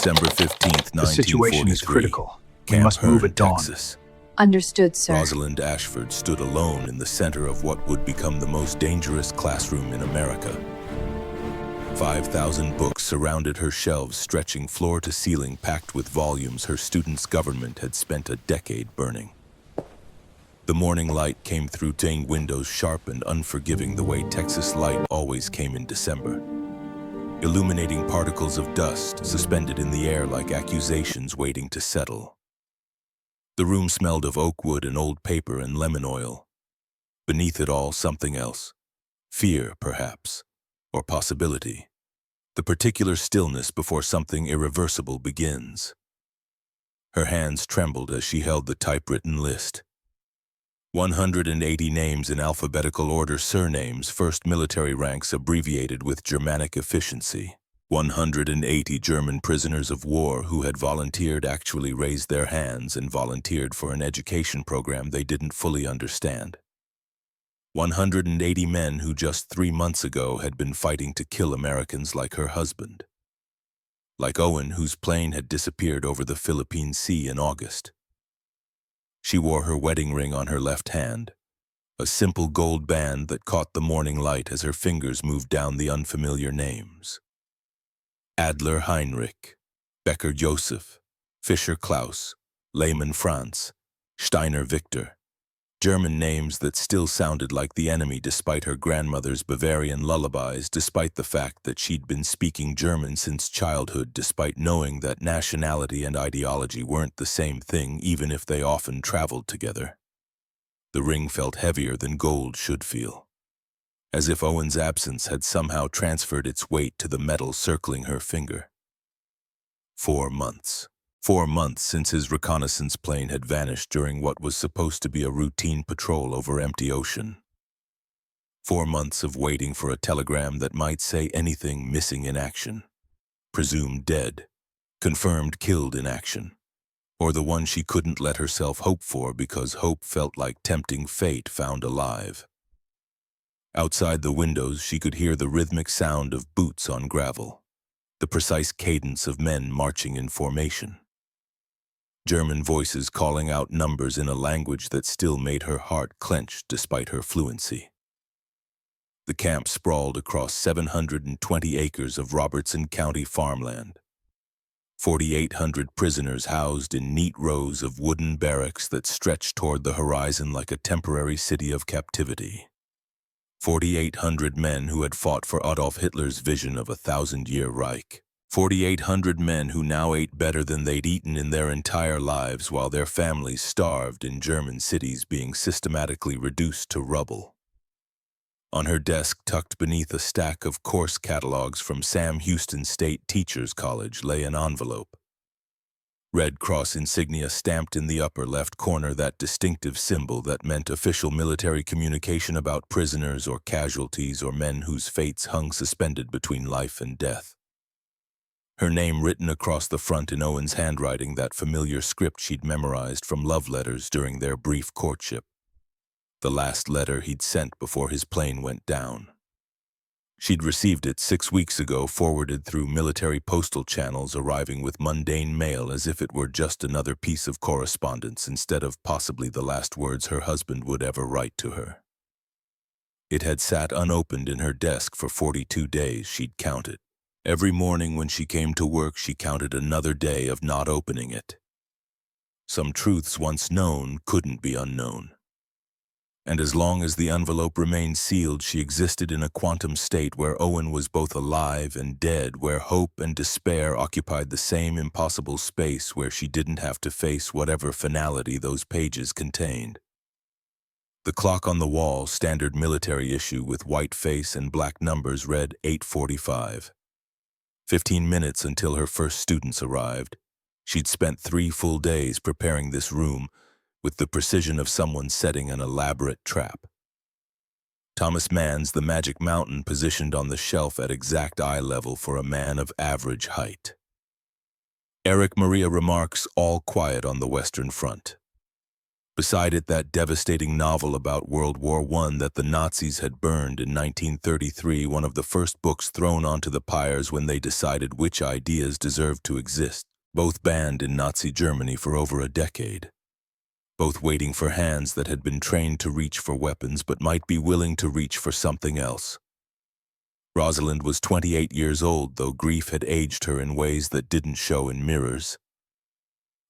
December 15th, The situation is 1943. critical. We Camp must move Hearn, at dawn. Texas. Understood, sir. Rosalind Ashford stood alone in the center of what would become the most dangerous classroom in America. 5,000 books surrounded her shelves, stretching floor to ceiling, packed with volumes her students' government had spent a decade burning. The morning light came through stained windows, sharp and unforgiving the way Texas light always came in December, illuminating particles of dust suspended in the air like accusations waiting to settle. The room smelled of oak wood and old paper and lemon oil. Beneath it all, something else. Fear, perhaps, or possibility. The particular stillness before something irreversible begins. Her hands trembled as she held the typewritten list. 180 names in alphabetical order, surnames, first military ranks abbreviated with Germanic efficiency. 180 German prisoners of war who had volunteered, actually raised their hands and volunteered for an education program they didn't fully understand. 180 men who just 3 months ago had been fighting to kill Americans like her husband. Like Owen, whose plane had disappeared over the Philippine Sea in August. She wore her wedding ring on her left hand, a simple gold band that caught the morning light as her fingers moved down the unfamiliar names. Adler Heinrich, Becker Joseph, Fischer Klaus, Lehmann Franz, Steiner Victor. German names that still sounded like the enemy despite her grandmother's Bavarian lullabies, despite the fact that she'd been speaking German since childhood, despite knowing that nationality and ideology weren't the same thing even if they often traveled together. The ring felt heavier than gold should feel, as if Owen's absence had somehow transferred its weight to the metal circling her finger. 4 months. 4 months since his reconnaissance plane had vanished during what was supposed to be a routine patrol over empty ocean. 4 months of waiting for a telegram that might say anything: missing in action, presumed dead, confirmed killed in action, or the one she couldn't let herself hope for because hope felt like tempting fate found alive. Outside the windows, she could hear the rhythmic sound of boots on gravel, the precise cadence of men marching in formation. German voices calling out numbers in a language that still made her heart clench despite her fluency. The camp sprawled across 720 acres of Robertson County farmland. 4,800 prisoners housed in neat rows of wooden barracks that stretched toward the horizon like a temporary city of captivity. 4,800 men who had fought for Adolf Hitler's vision of a 1,000-year Reich. 4,800 men who now ate better than they'd eaten in their entire lives while their families starved in German cities, being systematically reduced to rubble. On her desk, tucked beneath a stack of course catalogs from Sam Houston State Teachers College, lay an envelope. Red Cross insignia stamped in the upper left corner, that distinctive symbol that meant official military communication about prisoners or casualties or men whose fates hung suspended between life and death. Her name written across the front in Owen's handwriting, that familiar script she'd memorized from love letters during their brief courtship. The last letter he'd sent before his plane went down. She'd received it 6 weeks ago, forwarded through military postal channels, arriving with mundane mail as if it were just another piece of correspondence instead of possibly the last words her husband would ever write to her. It had sat unopened in her desk for 42 days, she'd counted. Every morning when she came to work, she counted another day of not opening it. Some truths once known couldn't be unknown. And as long as the envelope remained sealed, she existed in a quantum state where Owen was both alive and dead, where hope and despair occupied the same impossible space, where she didn't have to face whatever finality those pages contained. The clock on the wall, standard military issue with white face and black numbers, read 8:45. 15 minutes until her first students arrived. She'd spent 3 full days preparing this room with the precision of someone setting an elaborate trap. Thomas Mann's The Magic Mountain, positioned on the shelf at exact eye level for a man of average height. Eric Maria Remarque's All Quiet on the Western Front. Beside it, that devastating novel about World War I that the Nazis had burned in 1933, one of the first books thrown onto the pyres when they decided which ideas deserved to exist, both banned in Nazi Germany for over a decade, both waiting for hands that had been trained to reach for weapons but might be willing to reach for something else. Rosalind was 28 years old, though grief had aged her in ways that didn't show in mirrors.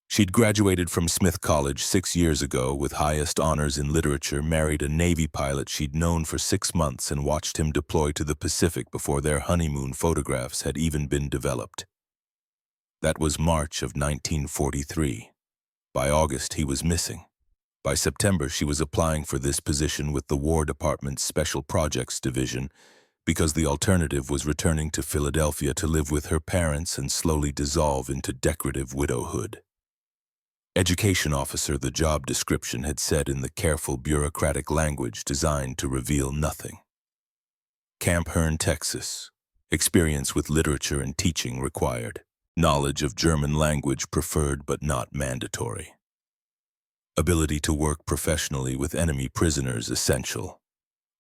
She'd graduated from Smith College 6 years ago with highest honors in literature, married a Navy pilot she'd known for 6 months, and watched him deploy to the Pacific before their honeymoon photographs had even been developed. That was March of 1943. By August, he was missing. By September, she was applying for this position with the War Department's Special Projects Division because the alternative was returning to Philadelphia to live with her parents and slowly dissolve into decorative widowhood. Education officer, the job description had said in the careful bureaucratic language designed to reveal nothing. Camp Hearn, Texas. Experience with literature and teaching required. Knowledge of German language preferred but not mandatory. Ability to work professionally with enemy prisoners essential.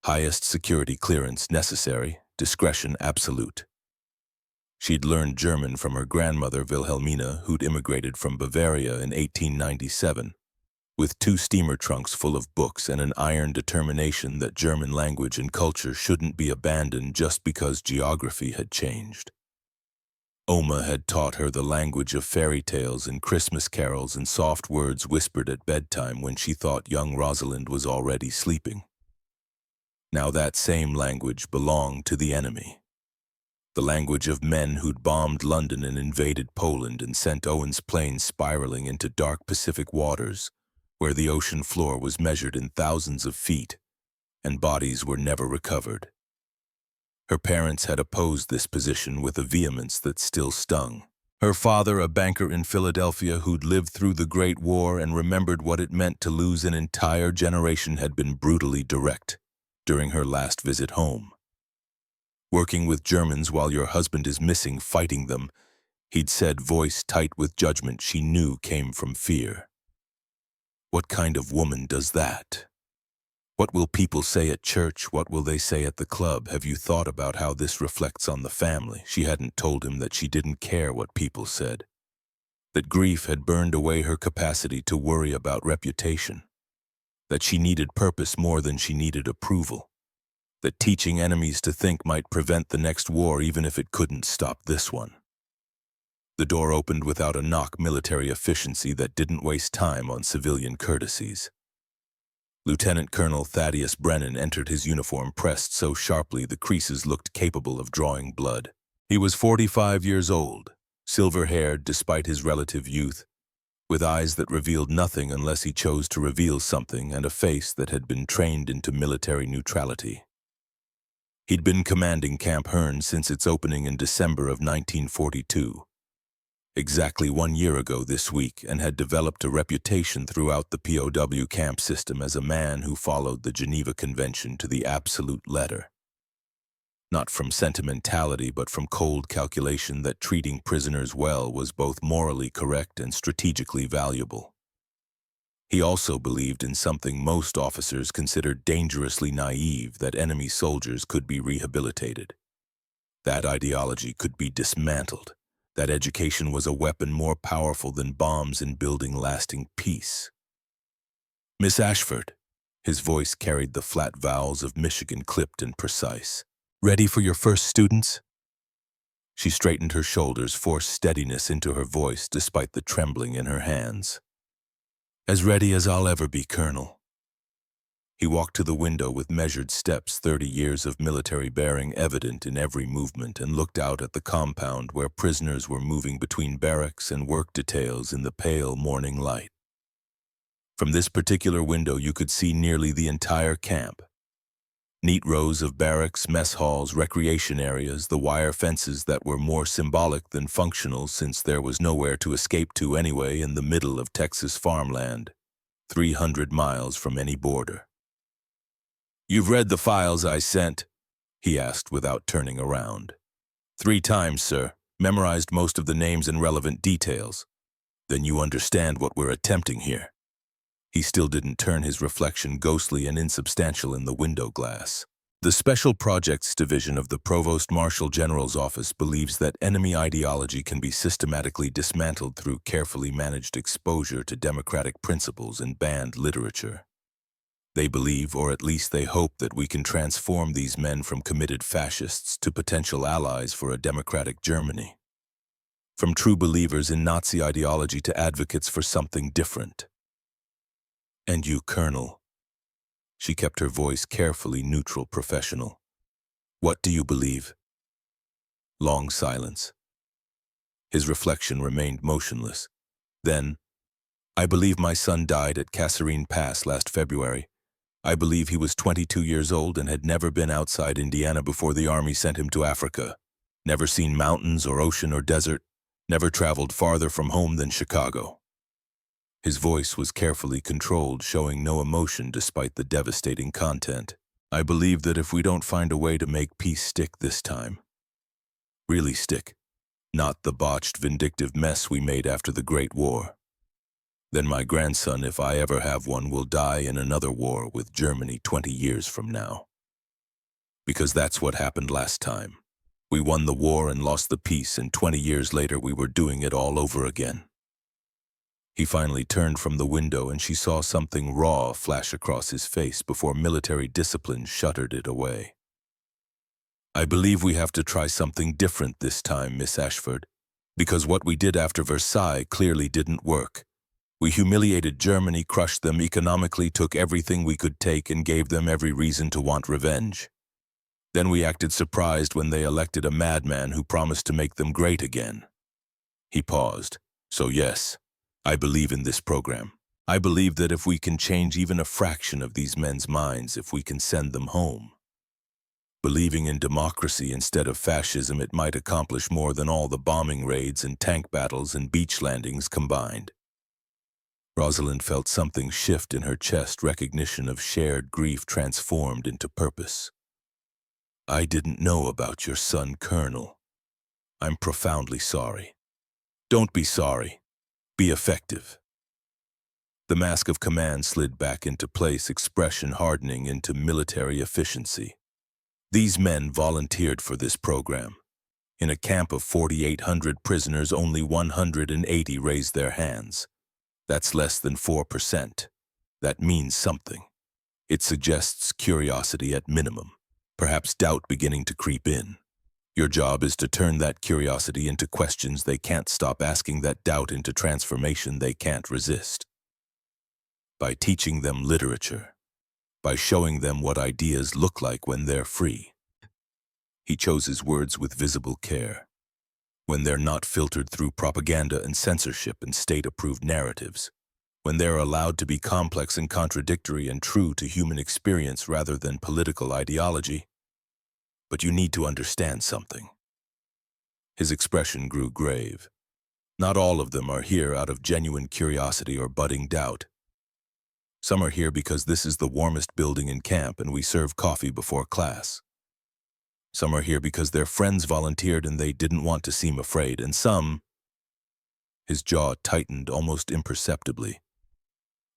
Highest security clearance necessary, discretion absolute. She'd learned German from her grandmother Wilhelmina, who'd immigrated from Bavaria in 1897, with 2 steamer trunks full of books and an iron determination that German language and culture shouldn't be abandoned just because geography had changed. Oma had taught her the language of fairy tales and Christmas carols and soft words whispered at bedtime when she thought young Rosalind was already sleeping. Now that same language belonged to the enemy. The language of men who'd bombed London and invaded Poland and sent Owen's plane spiraling into dark Pacific waters, where the ocean floor was measured in thousands of feet, and bodies were never recovered. Her parents had opposed this position with a vehemence that still stung. Her father, a banker in Philadelphia who'd lived through the Great War and remembered what it meant to lose an entire generation, had been brutally direct during her last visit home. Working with Germans while your husband is missing, fighting them, he'd said, voice tight with judgment she knew came from fear. What kind of woman does that? What will people say at church? What will they say at the club? Have you thought about how this reflects on the family? She hadn't told him that she didn't care what people said, that grief had burned away her capacity to worry about reputation, that she needed purpose more than she needed approval, that teaching enemies to think might prevent the next war even if it couldn't stop this one. The door opened without a knock, military efficiency that didn't waste time on civilian courtesies. Lieutenant Colonel Thaddeus Brennan entered, his uniform pressed so sharply the creases looked capable of drawing blood. He was 45 years old, silver-haired despite his relative youth, with eyes that revealed nothing unless he chose to reveal something, and a face that had been trained into military neutrality. He'd been commanding Camp Hearn since its opening in December of 1942, exactly 1 year ago this week, and had developed a reputation throughout the POW camp system as a man who followed the Geneva Convention to the absolute letter. Not from sentimentality, but from cold calculation that treating prisoners well was both morally correct and strategically valuable. He also believed in something most officers considered dangerously naive, that enemy soldiers could be rehabilitated. That ideology could be dismantled, that education was a weapon more powerful than bombs in building lasting peace. Miss Ashford, his voice carried the flat vowels of Michigan, clipped and precise. Ready for your first students? She straightened her shoulders, forced steadiness into her voice despite the trembling in her hands. As ready as I'll ever be, Colonel. He walked to the window with measured steps, 30 years of military bearing evident in every movement, and looked out at the compound where prisoners were moving between barracks and work details in the pale morning light. From this particular window you could see nearly the entire camp. Neat rows of barracks, mess halls, recreation areas, the wire fences that were more symbolic than functional since there was nowhere to escape to anyway in the middle of Texas farmland, 300 miles from any border. "You've read the files I sent?" he asked without turning around. "3 times, sir. Memorized most of the names and relevant details. Then you understand what we're attempting here." He still didn't turn his reflection ghostly and insubstantial in the window glass. The Special Projects Division of the Provost Marshal General's Office believes that enemy ideology can be systematically dismantled through carefully managed exposure to democratic principles and banned literature. They believe, or at least they hope, that we can transform these men from committed fascists to potential allies for a democratic Germany. From true believers in Nazi ideology to advocates for something different. And you, Colonel? She kept her voice carefully neutral, professional. What do you believe? Long silence. His reflection remained motionless. Then, I believe my son died at Kasserine Pass last February. I believe he was 22 years old and had never been outside Indiana before the army sent him to Africa. Never seen mountains or ocean or desert. Never traveled farther from home than Chicago. His voice was carefully controlled, showing no emotion despite the devastating content. I believe that if we don't find a way to make peace stick this time, really stick, not the botched, vindictive mess we made after the Great War, then my grandson, if I ever have one, will die in another war with Germany 20 years from now. Because that's what happened last time. We won the war and lost the peace, and 20 years later we were doing it all over again. He finally turned from the window and she saw something raw flash across his face before military discipline shuttered it away. I believe we have to try something different this time, Miss Ashford, because what we did after Versailles clearly didn't work. We humiliated Germany, crushed them economically, took everything we could take and gave them every reason to want revenge. Then we acted surprised when they elected a madman who promised to make them great again. He paused. So yes, I believe in this program. I believe that if we can change even a fraction of these men's minds, if we can send them home. Believing in democracy instead of fascism, it might accomplish more than all the bombing raids and tank battles and beach landings combined. Rosalind felt something shift in her chest, recognition of shared grief transformed into purpose. I didn't know about your son, Colonel. I'm profoundly sorry. Don't be sorry. Be effective. The mask of command slid back into place, expression hardening into military efficiency. These men volunteered for this program. In a camp of 4,800 prisoners, only 180 raised their hands. That's less than 4%. That means something. It suggests curiosity at minimum, perhaps doubt beginning to creep in. Your job is to turn that curiosity into questions they can't stop asking, that doubt into transformation they can't resist. By teaching them literature, by showing them what ideas look like when they're free. He chose his words with visible care. When they're not filtered through propaganda and censorship and state-approved narratives. When they're allowed to be complex and contradictory and true to human experience rather than political ideology. But you need to understand something. His expression grew grave. Not all of them are here out of genuine curiosity or budding doubt. Some are here because this is the warmest building in camp and we serve coffee before class. Some are here because their friends volunteered and they didn't want to seem afraid, and some... His jaw tightened almost imperceptibly.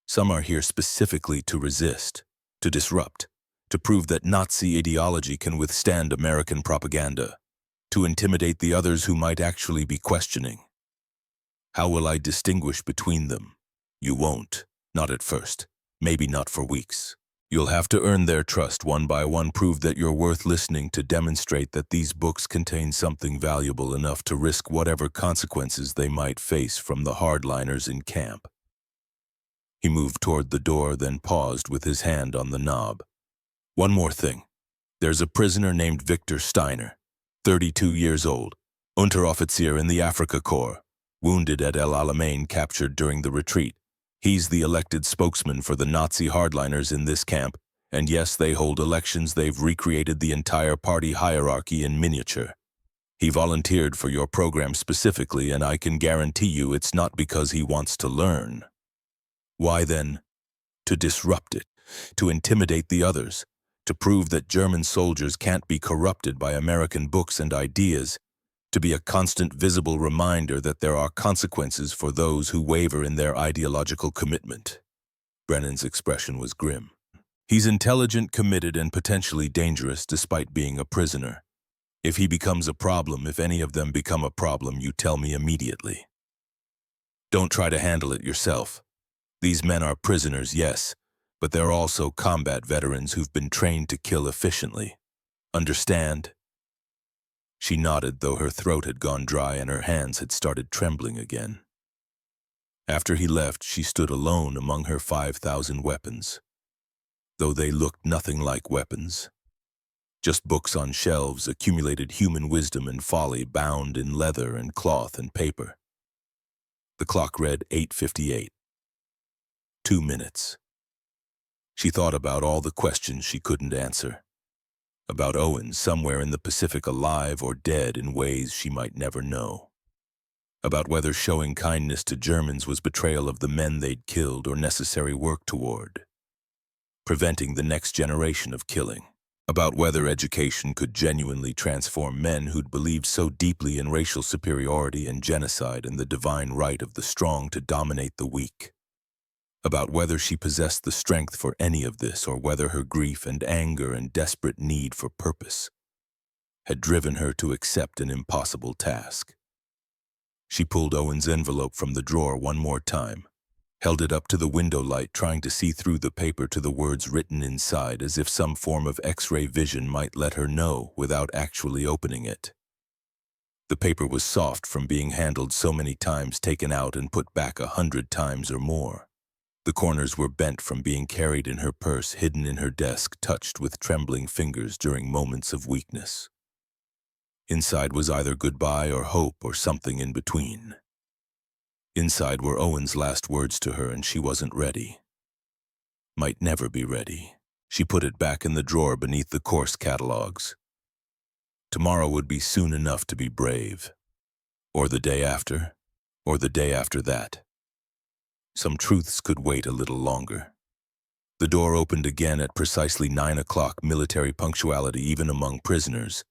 Some are here specifically to resist, to disrupt, to prove that Nazi ideology can withstand American propaganda, to intimidate the others who might actually be questioning. How will I distinguish between them? You won't, not at first, maybe not for weeks. You'll have to earn their trust one by one, prove that you're worth listening to, demonstrate that these books contain something valuable enough to risk whatever consequences they might face from the hardliners in camp. He moved toward the door, then paused with his hand on the knob. One more thing. There's a prisoner named Victor Steiner, 32 years old, Unteroffizier in the Afrika Corps, wounded at El Alamein, captured during the retreat. He's the elected spokesman for the Nazi hardliners in this camp, and yes, they hold elections. They've recreated the entire party hierarchy in miniature. He volunteered for your program specifically, and I can guarantee you it's not because he wants to learn. Why then? To disrupt it, to intimidate the others, to prove that German soldiers can't be corrupted by American books and ideas, to be a constant visible reminder that there are consequences for those who waver in their ideological commitment. Brennan's expression was grim. He's intelligent, committed, and potentially dangerous despite being a prisoner. If he becomes a problem, if any of them become a problem, you tell me immediately. Don't try to handle it yourself. These men are prisoners, yes, but they're also combat veterans who've been trained to kill efficiently. Understand? She nodded, though her throat had gone dry and her hands had started trembling again. After he left, she stood alone among her 5,000 weapons, though they looked nothing like weapons. Just books on shelves, accumulated human wisdom and folly bound in leather and cloth and paper. The clock read 8:58. 2 minutes. She thought about all the questions she couldn't answer. About Owen somewhere in the Pacific, alive or dead in ways she might never know. About whether showing kindness to Germans was betrayal of the men they'd killed or necessary work toward preventing the next generation of killing. About whether education could genuinely transform men who'd believed so deeply in racial superiority and genocide and the divine right of the strong to dominate the weak. About whether she possessed the strength for any of this, or whether her grief and anger and desperate need for purpose had driven her to accept an impossible task. She pulled Owen's envelope from the drawer one more time, held it up to the window light, trying to see through the paper to the words written inside, as if some form of X-ray vision might let her know without actually opening it. The paper was soft from being handled so many times, taken out and put back 100 times or more. The corners were bent from being carried in her purse, hidden in her desk, touched with trembling fingers during moments of weakness. Inside was either goodbye or hope or something in between. Inside were Owen's last words to her, and she wasn't ready. Might never be ready. She put it back in the drawer beneath the course catalogs. Tomorrow would be soon enough to be brave. Or the day after. Or the day after that. Some truths could wait a little longer. The door opened again at precisely 9 o'clock, military punctuality even among prisoners.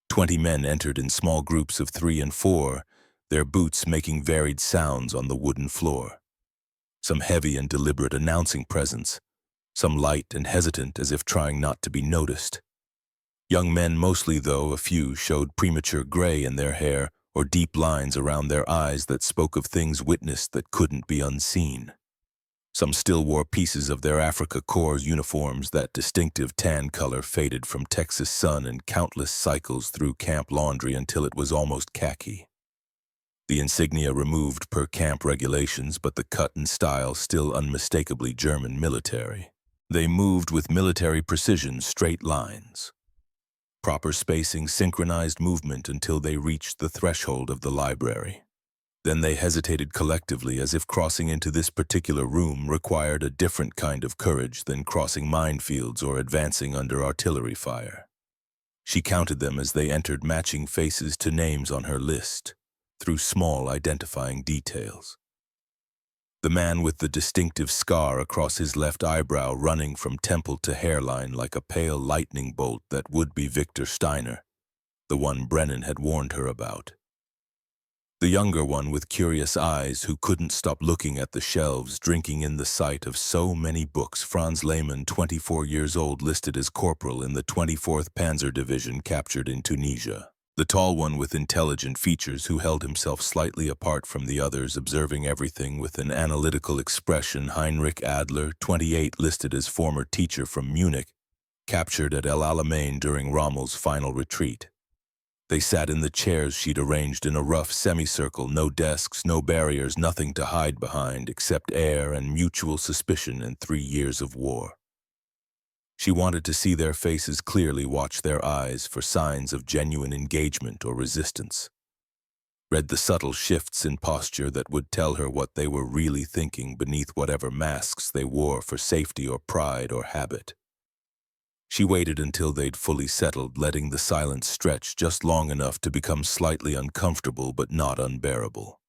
20 men entered in small groups of 3 and 4, their boots making varied sounds on the wooden floor. Some heavy and deliberate, announcing presence, some light and hesitant as if trying not to be noticed. Young men mostly, though a few showed premature gray in their hair or deep lines around their eyes that spoke of things witnessed that couldn't be unseen. Some still wore pieces of their Africa Corps uniforms, that distinctive tan color faded from Texas sun and countless cycles through camp laundry until it was almost khaki. The insignia removed per camp regulations, but the cut and style still unmistakably German military. They moved with military precision, straight lines. Proper spacing, synchronized movement until they reached the threshold of the library. Then they hesitated collectively, as if crossing into this particular room required a different kind of courage than crossing minefields or advancing under artillery fire. She counted them as they entered, matching faces to names on her list, through small identifying details. The man with the distinctive scar across his left eyebrow running from temple to hairline like a pale lightning bolt, that would be Victor Steiner, the one Brennan had warned her about. The younger one with curious eyes who couldn't stop looking at the shelves, drinking in the sight of so many books, Franz Lehmann, 24 years old, listed as corporal in the 24th Panzer Division captured in Tunisia. The tall one with intelligent features who held himself slightly apart from the others, observing everything with an analytical expression, Heinrich Adler, 28, listed as former teacher from Munich, captured at El Alamein during Rommel's final retreat. They sat in the chairs she'd arranged in a rough semicircle, no desks, no barriers, nothing to hide behind except air and mutual suspicion and 3 years of war. She wanted to see their faces clearly, watch their eyes for signs of genuine engagement or resistance. Read the subtle shifts in posture that would tell her what they were really thinking beneath whatever masks they wore for safety or pride or habit. She waited until they'd fully settled, letting the silence stretch just long enough to become slightly uncomfortable but not unbearable.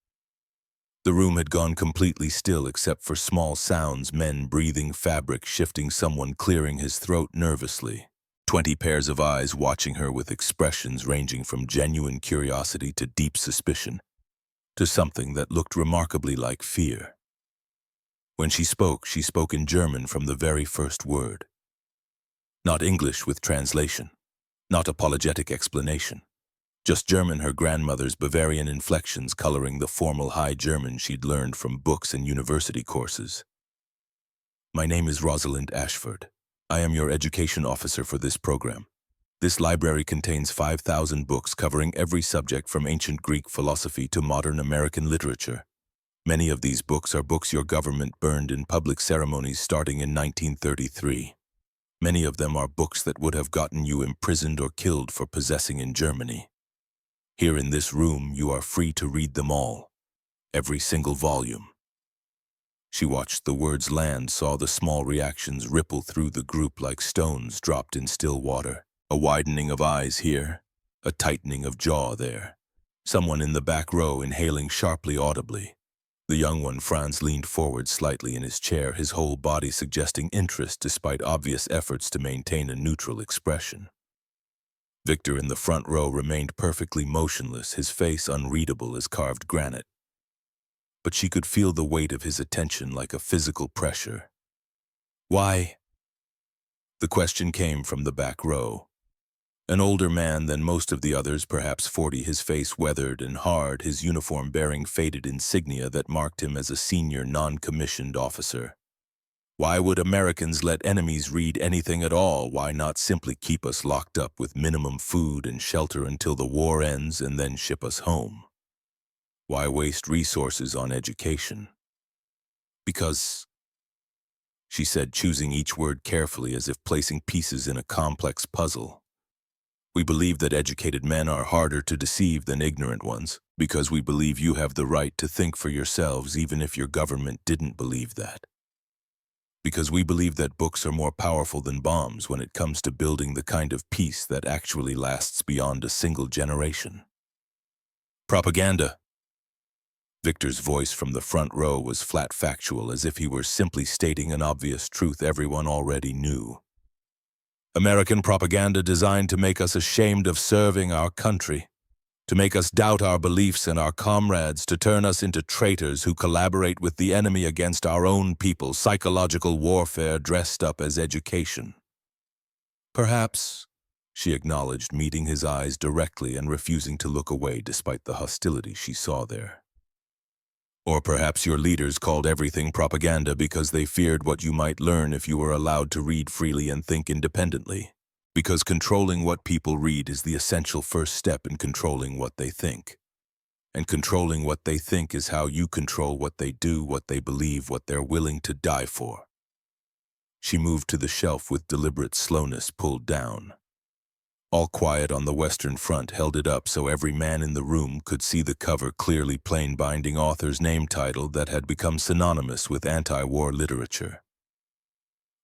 The room had gone completely still except for small sounds, men breathing, fabric shifting, someone clearing his throat nervously. 20 pairs of eyes watching her with expressions ranging from genuine curiosity to deep suspicion, to something that looked remarkably like fear. When she spoke in German from the very first word. Not English with translation, not apologetic explanation. Just German, her grandmother's Bavarian inflections coloring the formal High German she'd learned from books and university courses. My name is Rosalind Ashford. I am your education officer for this program. This library contains 5,000 books covering every subject from ancient Greek philosophy to modern American literature. Many of these books are books your government burned in public ceremonies starting in 1933. Many of them are books that would have gotten you imprisoned or killed for possessing in Germany. Here in this room, you are free to read them all, every single volume. She watched the words land, saw the small reactions ripple through the group like stones dropped in still water. A widening of eyes here, a tightening of jaw there. Someone in the back row inhaling sharply audibly. The young one, Franz, leaned forward slightly in his chair, his whole body suggesting interest despite obvious efforts to maintain a neutral expression. Victor in the front row remained perfectly motionless, his face unreadable as carved granite. But she could feel the weight of his attention like a physical pressure. Why? The question came from the back row. An older man than most of the others, perhaps 40, his face weathered and hard, his uniform bearing faded insignia that marked him as a senior non-commissioned officer. Why would Americans let enemies read anything at all? Why not simply keep us locked up with minimum food and shelter until the war ends and then ship us home? Why waste resources on education? Because, she said, choosing each word carefully as if placing pieces in a complex puzzle. We believe that educated men are harder to deceive than ignorant ones, because we believe you have the right to think for yourselves even if your government didn't believe that. Because we believe that books are more powerful than bombs when it comes to building the kind of peace that actually lasts beyond a single generation. Propaganda. Victor's voice from the front row was flat factual, as if he were simply stating an obvious truth everyone already knew. American propaganda designed to make us ashamed of serving our country, to make us doubt our beliefs and our comrades, to turn us into traitors who collaborate with the enemy against our own people, psychological warfare dressed up as education. Perhaps, she acknowledged, meeting his eyes directly and refusing to look away despite the hostility she saw there. Or perhaps your leaders called everything propaganda because they feared what you might learn if you were allowed to read freely and think independently. Because controlling what people read is the essential first step in controlling what they think. And controlling what they think is how you control what they do, what they believe, what they're willing to die for. She moved to the shelf with deliberate slowness, pulled down. All quiet on the Western Front held it up so every man in the room could see the cover, clearly plain binding author's name title that had become synonymous with anti-war literature.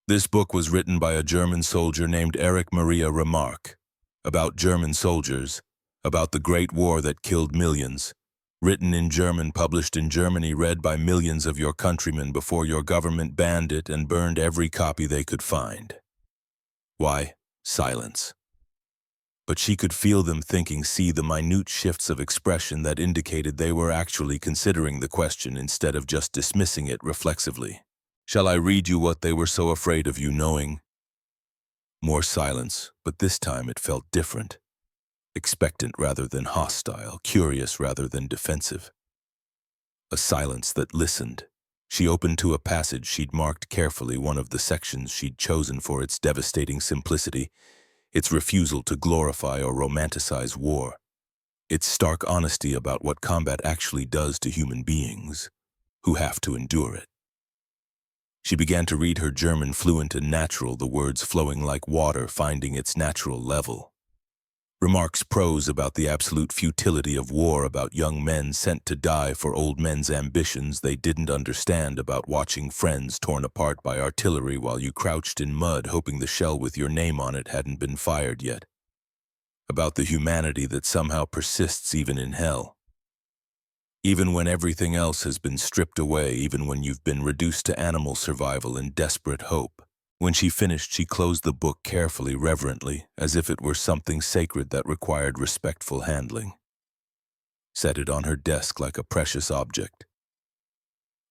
This book was written by a German soldier named Erich Maria Remarque, about German soldiers, about the Great War that killed millions, written in German, published in Germany, read by millions of your countrymen before your government banned it and burned every copy they could find. Why? Silence. But she could feel them thinking, see the minute shifts of expression that indicated they were actually considering the question instead of just dismissing it reflexively. Shall I read you what they were so afraid of you knowing? More silence, but this time it felt different. Expectant rather than hostile, curious rather than defensive. A silence that listened. She opened to a passage she'd marked carefully, one of the sections she'd chosen for its devastating simplicity, its refusal to glorify or romanticize war, its stark honesty about what combat actually does to human beings, who have to endure it. She began to read her German fluent and natural, the words flowing like water, finding its natural level. Remarques prose about the absolute futility of war, about young men sent to die for old men's ambitions they didn't understand, about watching friends torn apart by artillery while you crouched in mud hoping the shell with your name on it hadn't been fired yet. About the humanity that somehow persists even in hell. Even when everything else has been stripped away, even when you've been reduced to animal survival and desperate hope. When she finished, she closed the book carefully, reverently, as if it were something sacred that required respectful handling. Set it on her desk like a precious object.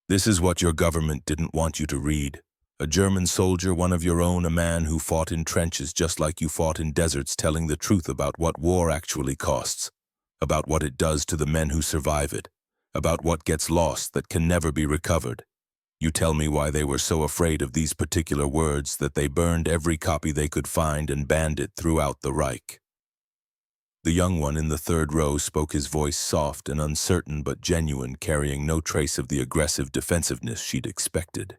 This is what your government didn't want you to read. A German soldier, one of your own, a man who fought in trenches just like you fought in deserts, telling the truth about what war actually costs, about what it does to the men who survive it, about what gets lost that can never be recovered. You tell me why they were so afraid of these particular words that they burned every copy they could find and banned it throughout the Reich. The young one in the third row spoke, his voice soft and uncertain but genuine, carrying no trace of the aggressive defensiveness she'd expected.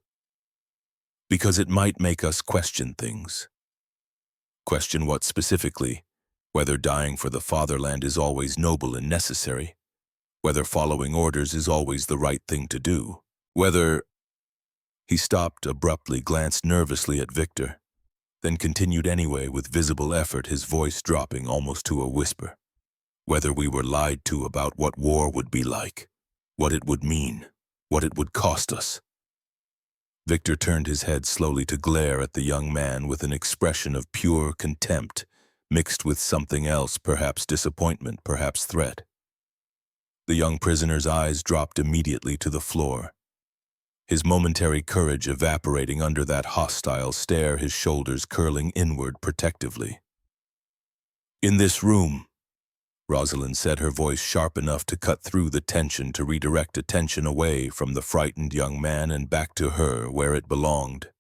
Because it might make us question things. Question what specifically? Whether dying for the fatherland is always noble and necessary. Whether following orders is always the right thing to do. Whether... He stopped abruptly, glanced nervously at Victor, then continued anyway with visible effort, his voice dropping almost to a whisper. Whether we were lied to about what war would be like, what it would mean, what it would cost us. Victor turned his head slowly to glare at the young man with an expression of pure contempt, mixed with something else, perhaps disappointment, perhaps threat. The young prisoner's eyes dropped immediately to the floor, his momentary courage evaporating under that hostile stare, his shoulders curling inward protectively. "In this room," Rosalind said, her voice sharp enough to cut through the tension, to redirect attention away from the frightened young man and back to her where it belonged.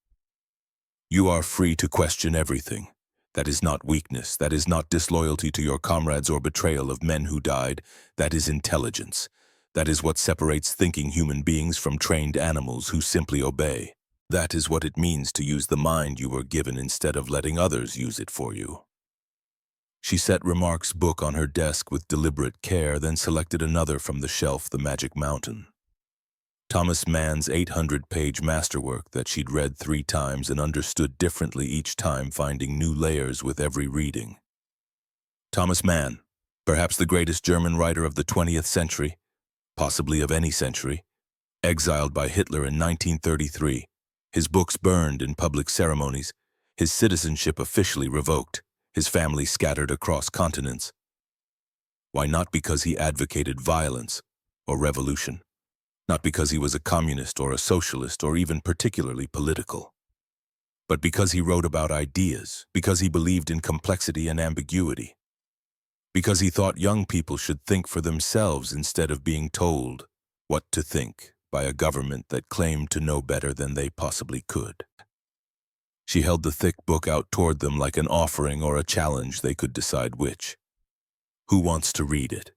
"You are free to question everything. That is not weakness, that is not disloyalty to your comrades or betrayal of men who died. That is intelligence. That is what separates thinking human beings from trained animals who simply obey. That is what it means to use the mind you were given instead of letting others use it for you." She set Remarque's book on her desk with deliberate care, then selected another from the shelf, The Magic Mountain. Thomas Mann's 800-page masterwork that she'd read 3 times and understood differently each time, finding new layers with every reading. Thomas Mann, perhaps the greatest German writer of the 20th century, possibly of any century, exiled by Hitler in 1933, his books burned in public ceremonies, his citizenship officially revoked, his family scattered across continents. Why? Not because he advocated violence or revolution, not because he was a communist or a socialist or even particularly political, but because he wrote about ideas, because he believed in complexity and ambiguity, because he thought young people should think for themselves instead of being told what to think by a government that claimed to know better than they possibly could. She held the thick book out toward them like an offering or a challenge. They could decide which. Who wants to read it?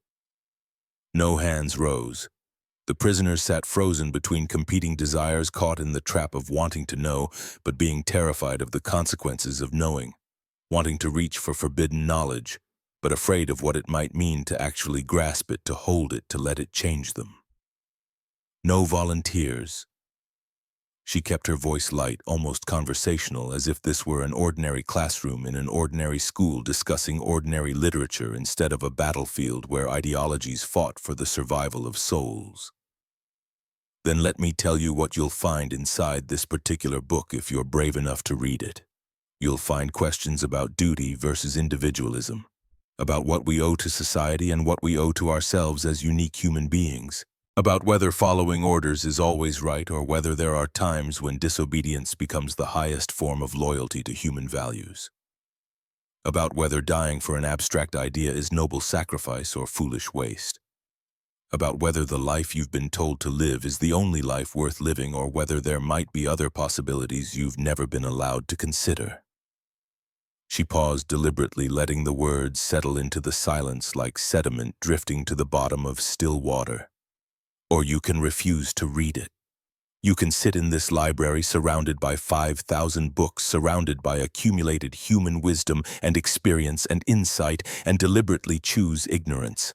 No hands rose. The prisoners sat frozen between competing desires, caught in the trap of wanting to know, but being terrified of the consequences of knowing, wanting to reach for forbidden knowledge, but afraid of what it might mean to actually grasp it, to hold it, to let it change them. No volunteers. She kept her voice light, almost conversational, as if this were an ordinary classroom in an ordinary school discussing ordinary literature instead of a battlefield where ideologies fought for the survival of souls. Then let me tell you what you'll find inside this particular book if you're brave enough to read it. You'll find questions about duty versus individualism, about what we owe to society and what we owe to ourselves as unique human beings, about whether following orders is always right or whether there are times when disobedience becomes the highest form of loyalty to human values, about whether dying for an abstract idea is noble sacrifice or foolish waste, about whether the life you've been told to live is the only life worth living or whether there might be other possibilities you've never been allowed to consider. She paused deliberately, letting the words settle into the silence like sediment drifting to the bottom of still water. Or you can refuse to read it. You can sit in this library surrounded by 5,000 books, surrounded by accumulated human wisdom and experience and insight, and deliberately choose ignorance.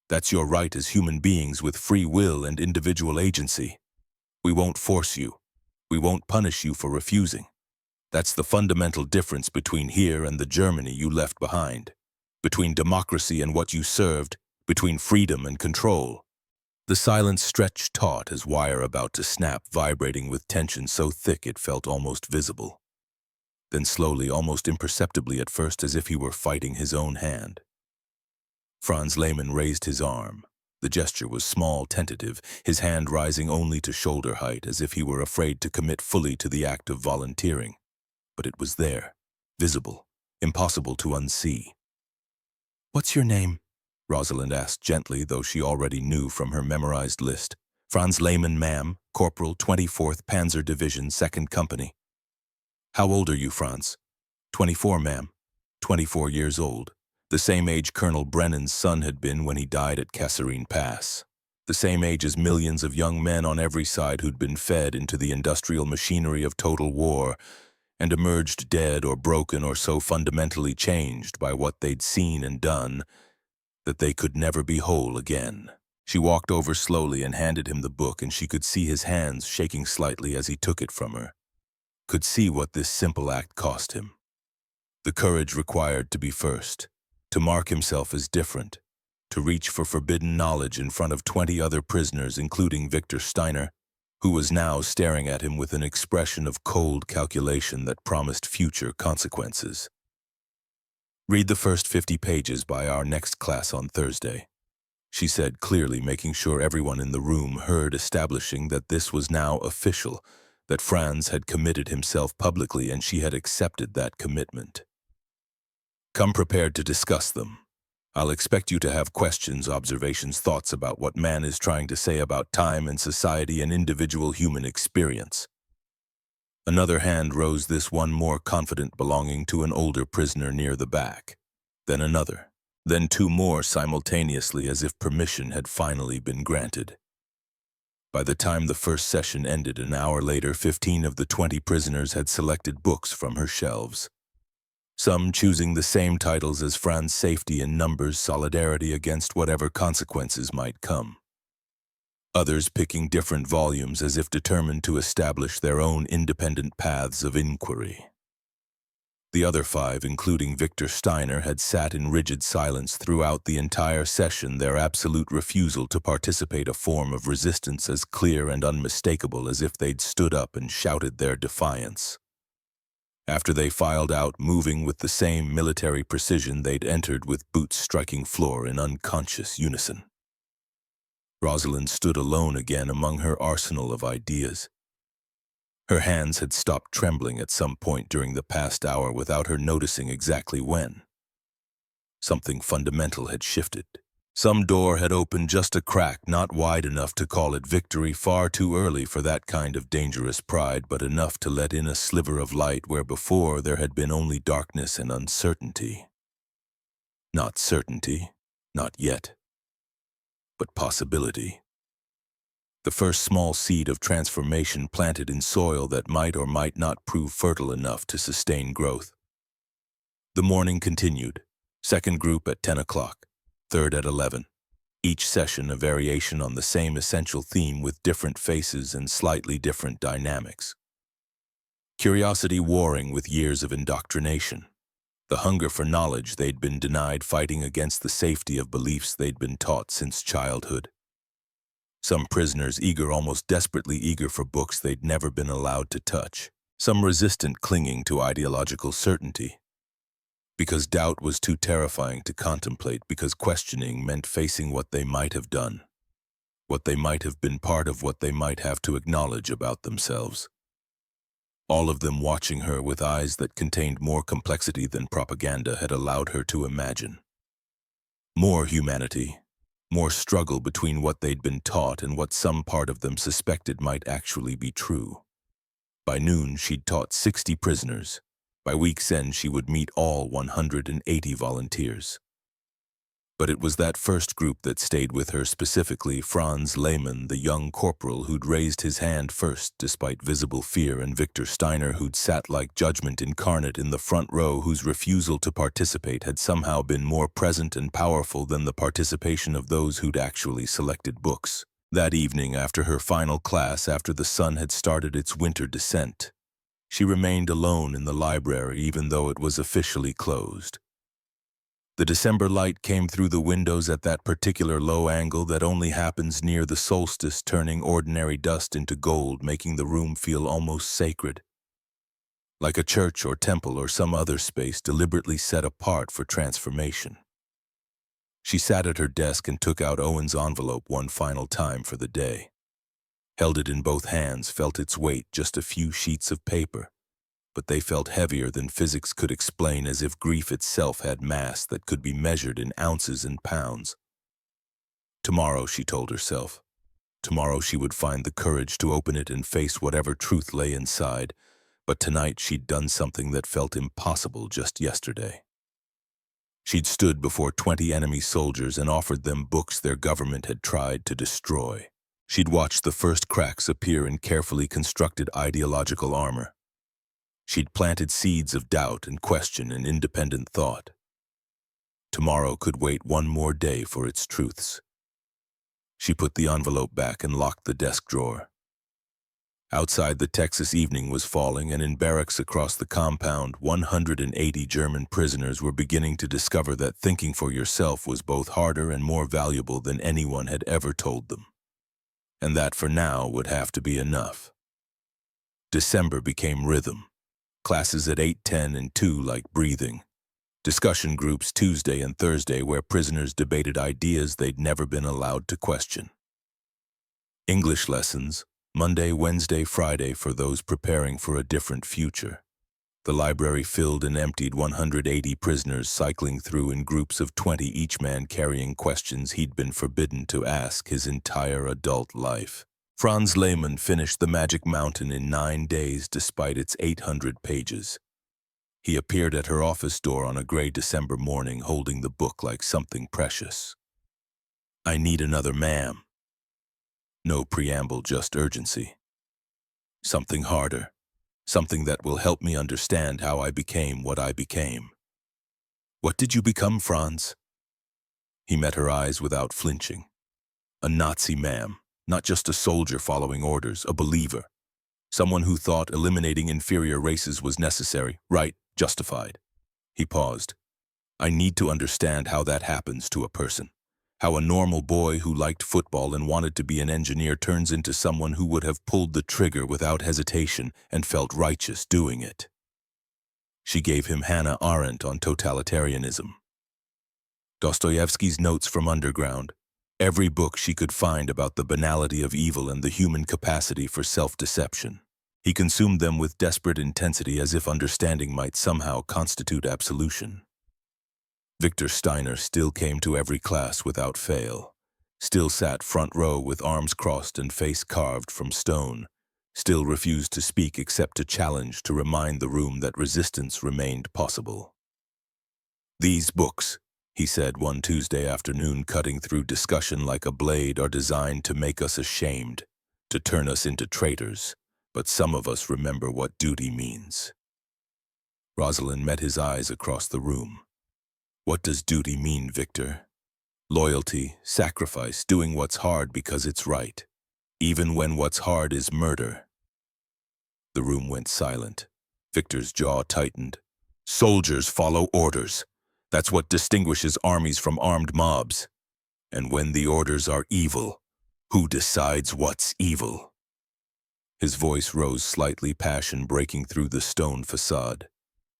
That's your right as human beings with free will and individual agency. We won't force you. We won't punish you for refusing. That's the fundamental difference between here and the Germany you left behind, between democracy and what you served, between freedom and control. The silence stretched taut as wire about to snap, vibrating with tension so thick it felt almost visible. Then slowly, almost imperceptibly at first, as if he were fighting his own hand. Franz Lehmann raised his arm. The gesture was small, tentative, his hand rising only to shoulder height, as if he were afraid to commit fully to the act of volunteering. But it was there, visible, impossible to unsee. "What's your name?" Rosalind asked gently, though she already knew from her memorized list. "Franz Lehmann, ma'am, Corporal, 24th Panzer Division, 2nd Company." "How old are you, Franz?" 24, ma'am. 24 years old. The same age Colonel Brennan's son had been when he died at Kasserine Pass. The same age as millions of young men on every side who'd been fed into the industrial machinery of total war and emerged dead or broken or so fundamentally changed by what they'd seen and done that they could never be whole again. She walked over slowly and handed him the book, and she could see his hands shaking slightly as he took it from her. Could see what this simple act cost him. The courage required to be first, to mark himself as different, to reach for forbidden knowledge in front of 20 other prisoners, including Victor Steiner, who was now staring at him with an expression of cold calculation that promised future consequences. "Read the first 50 pages by our next class on Thursday," she said clearly, making sure everyone in the room heard, establishing that this was now official, that Franz had committed himself publicly and she had accepted that commitment. "Come prepared to discuss them. I'll expect you to have questions, observations, thoughts about what man is trying to say about time and society and individual human experience." Another hand rose, this one more confident, belonging to an older prisoner near the back. Then another. Then two more simultaneously, as if permission had finally been granted. By the time the first session ended an hour later, 15 of the 20 prisoners had selected books from her shelves. Some choosing the same titles as Franz: Safety in Numbers, Solidarity Against Whatever Consequences Might Come. Others picking different volumes as if determined to establish their own independent paths of inquiry. The other 5, including Victor Steiner, had sat in rigid silence throughout the entire session, their absolute refusal to participate a form of resistance as clear and unmistakable as if they'd stood up and shouted their defiance. After they filed out, moving with the same military precision they'd entered, with boots striking floor in unconscious unison. Rosalind stood alone again among her arsenal of ideas. Her hands had stopped trembling at some point during the past hour without her noticing exactly when. Something fundamental had shifted. Some door had opened just a crack, not wide enough to call it victory, far too early for that kind of dangerous pride, but enough to let in a sliver of light where before there had been only darkness and uncertainty. Not certainty, not yet, but possibility. The first small seed of transformation planted in soil that might or might not prove fertile enough to sustain growth. The morning continued. Second group at 10 o'clock, third at 11. Each session a variation on the same essential theme with different faces and slightly different dynamics. Curiosity warring with years of indoctrination. The hunger for knowledge they'd been denied fighting against the safety of beliefs they'd been taught since childhood. Some prisoners eager, almost desperately eager for books they'd never been allowed to touch. Some resistant, clinging to ideological certainty. Because doubt was too terrifying to contemplate, because questioning meant facing what they might have done, what they might have been, part of what they might have to acknowledge about themselves. All of them watching her with eyes that contained more complexity than propaganda had allowed her to imagine. More humanity, more struggle between what they'd been taught and what some part of them suspected might actually be true. By noon, she'd taught 60 prisoners. By week's end, she would meet all 180 volunteers. But it was that first group that stayed with her, specifically Franz Lehmann, the young corporal who'd raised his hand first despite visible fear, and Victor Steiner, who'd sat like judgment incarnate in the front row, whose refusal to participate had somehow been more present and powerful than the participation of those who'd actually selected books. That evening, after her final class, after the sun had started its winter descent, she remained alone in the library even though it was officially closed. The December light came through the windows at that particular low angle that only happens near the solstice, turning ordinary dust into gold, making the room feel almost sacred, like a church or temple or some other space deliberately set apart for transformation. She sat at her desk and took out Owen's envelope one final time for the day. Held it in both hands, felt its weight, just a few sheets of paper. But they felt heavier than physics could explain, as if grief itself had mass that could be measured in ounces and pounds. Tomorrow, she told herself. Tomorrow she would find the courage to open it and face whatever truth lay inside. But tonight she'd done something that felt impossible just yesterday. She'd stood before 20 enemy soldiers and offered them books their government had tried to destroy. She'd watched the first cracks appear in carefully constructed ideological armor. She'd planted seeds of doubt and question and independent thought. Tomorrow could wait one more day for its truths. She put the envelope back and locked the desk drawer. Outside, the Texas evening was falling, and in barracks across the compound, 180 German prisoners were beginning to discover that thinking for yourself was both harder and more valuable than anyone had ever told them. And that for now would have to be enough. December became rhythm. Classes at 8, 10, and 2 like breathing. Discussion groups Tuesday and Thursday where prisoners debated ideas they'd never been allowed to question. English lessons Monday, Wednesday, Friday for those preparing for a different future. The library filled and emptied, 180 prisoners cycling through in groups of 20, each man carrying questions he'd been forbidden to ask his entire adult life. Franz Lehmann finished The Magic Mountain in 9 days despite its 800 pages. He appeared at her office door on a gray December morning holding the book like something precious. "I need another, ma'am." No preamble, just urgency. Something harder. Something that will help me understand how I became what I became. "What did you become, Franz?" He met her eyes without flinching. "A Nazi, ma'am. Not just a soldier following orders, a believer. Someone who thought eliminating inferior races was necessary, right, justified." He paused. "I need to understand how that happens to a person. How a normal boy who liked football and wanted to be an engineer turns into someone who would have pulled the trigger without hesitation and felt righteous doing it." She gave him Hannah Arendt on totalitarianism. Dostoevsky's Notes from Underground. Every book she could find about the banality of evil and the human capacity for self-deception. He consumed them with desperate intensity, as if understanding might somehow constitute absolution. Victor Steiner still came to every class without fail, still sat front row with arms crossed and face carved from stone, still refused to speak except to challenge, to remind the room that resistance remained possible. "These books," he said one Tuesday afternoon, cutting through discussion like a blade, "are designed to make us ashamed, to turn us into traitors, but some of us remember what duty means." Rosalind met his eyes across the room. "What does duty mean, Victor? Loyalty, sacrifice, doing what's hard because it's right, even when what's hard is murder." The room went silent. Victor's jaw tightened. "Soldiers follow orders. That's what distinguishes armies from armed mobs. And when the orders are evil, who decides what's evil?" His voice rose slightly, passion breaking through the stone facade.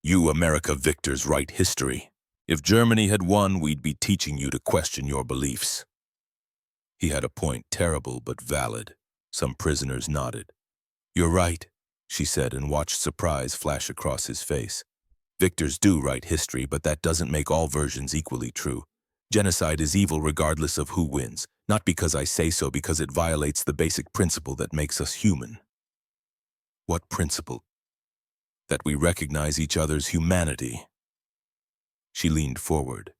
"You America victors write history. If Germany had won, we'd be teaching you to question your beliefs." He had a point, terrible but valid. Some prisoners nodded. "You're right," she said, and watched surprise flash across his face. "Victors do write history, but that doesn't make all versions equally true. Genocide is evil regardless of who wins, not because I say so, because it violates the basic principle that makes us human." "What principle?" "That we recognize each other's humanity." She leaned forward.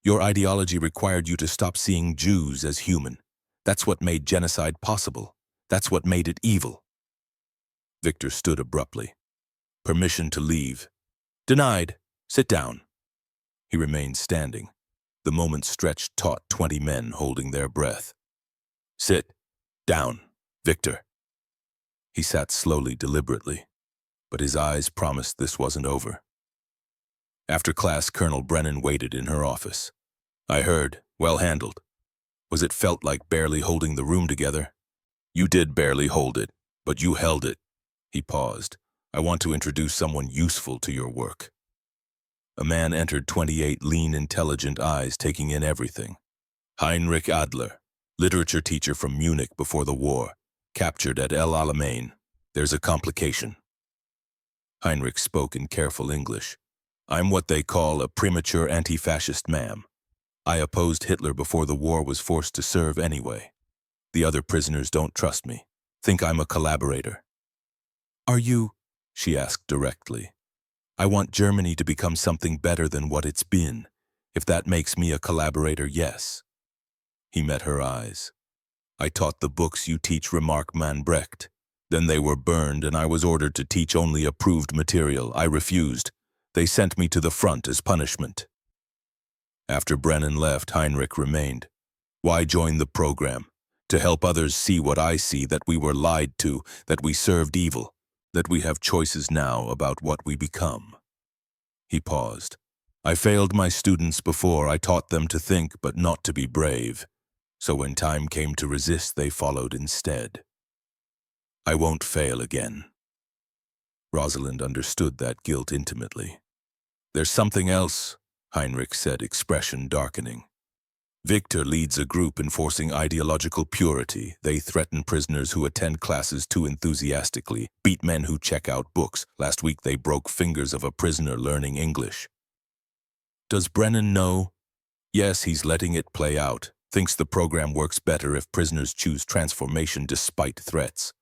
"Your ideology required you to stop seeing Jews as human. That's what made genocide possible. That's what made it evil." Victor stood abruptly. "Permission to leave." "Denied. Sit down." He remained standing. The moment stretched, taut, 20 men holding their breath. "Sit down, Victor." He sat slowly, deliberately, but his eyes promised this wasn't over. After class, Colonel Brennan waited in her office. "I heard. Well handled. Was it felt like barely holding the room together?" "You did barely hold it, but you held it." He paused. "I want to introduce someone useful to your work." A man entered, 28, lean, intelligent eyes taking in everything. Heinrich Adler, literature teacher from Munich before the war, captured at El Alamein. There's a complication. Heinrich spoke in careful English. I'm what they call a premature anti-fascist, ma'am. I opposed Hitler before the war was forced to serve anyway. The other prisoners don't trust me, think I'm a collaborator. Are you? She asked directly. I want Germany to become something better than what it's been. If that makes me a collaborator, yes. He met her eyes. I taught the books you teach, remarked Man Brecht. Then they were burned and I was ordered to teach only approved material. I refused. They sent me to the front as punishment. After Brennan left, Heinrich remained. Why join the program? To help others see what I see, that we were lied to, that we served evil, that we have choices now about what we become. He paused. I failed my students before. I taught them to think, but not to be brave. So when time came to resist, they followed instead. I won't fail again. Rosalind understood that guilt intimately. There's something else, Heinrich said, expression darkening. Victor leads a group enforcing ideological purity. They threaten prisoners who attend classes too enthusiastically, beat men who check out books. Last week they broke fingers of a prisoner learning English. Does Brennan know? Yes, he's letting it play out. Thinks the program works better if prisoners choose transformation despite threats.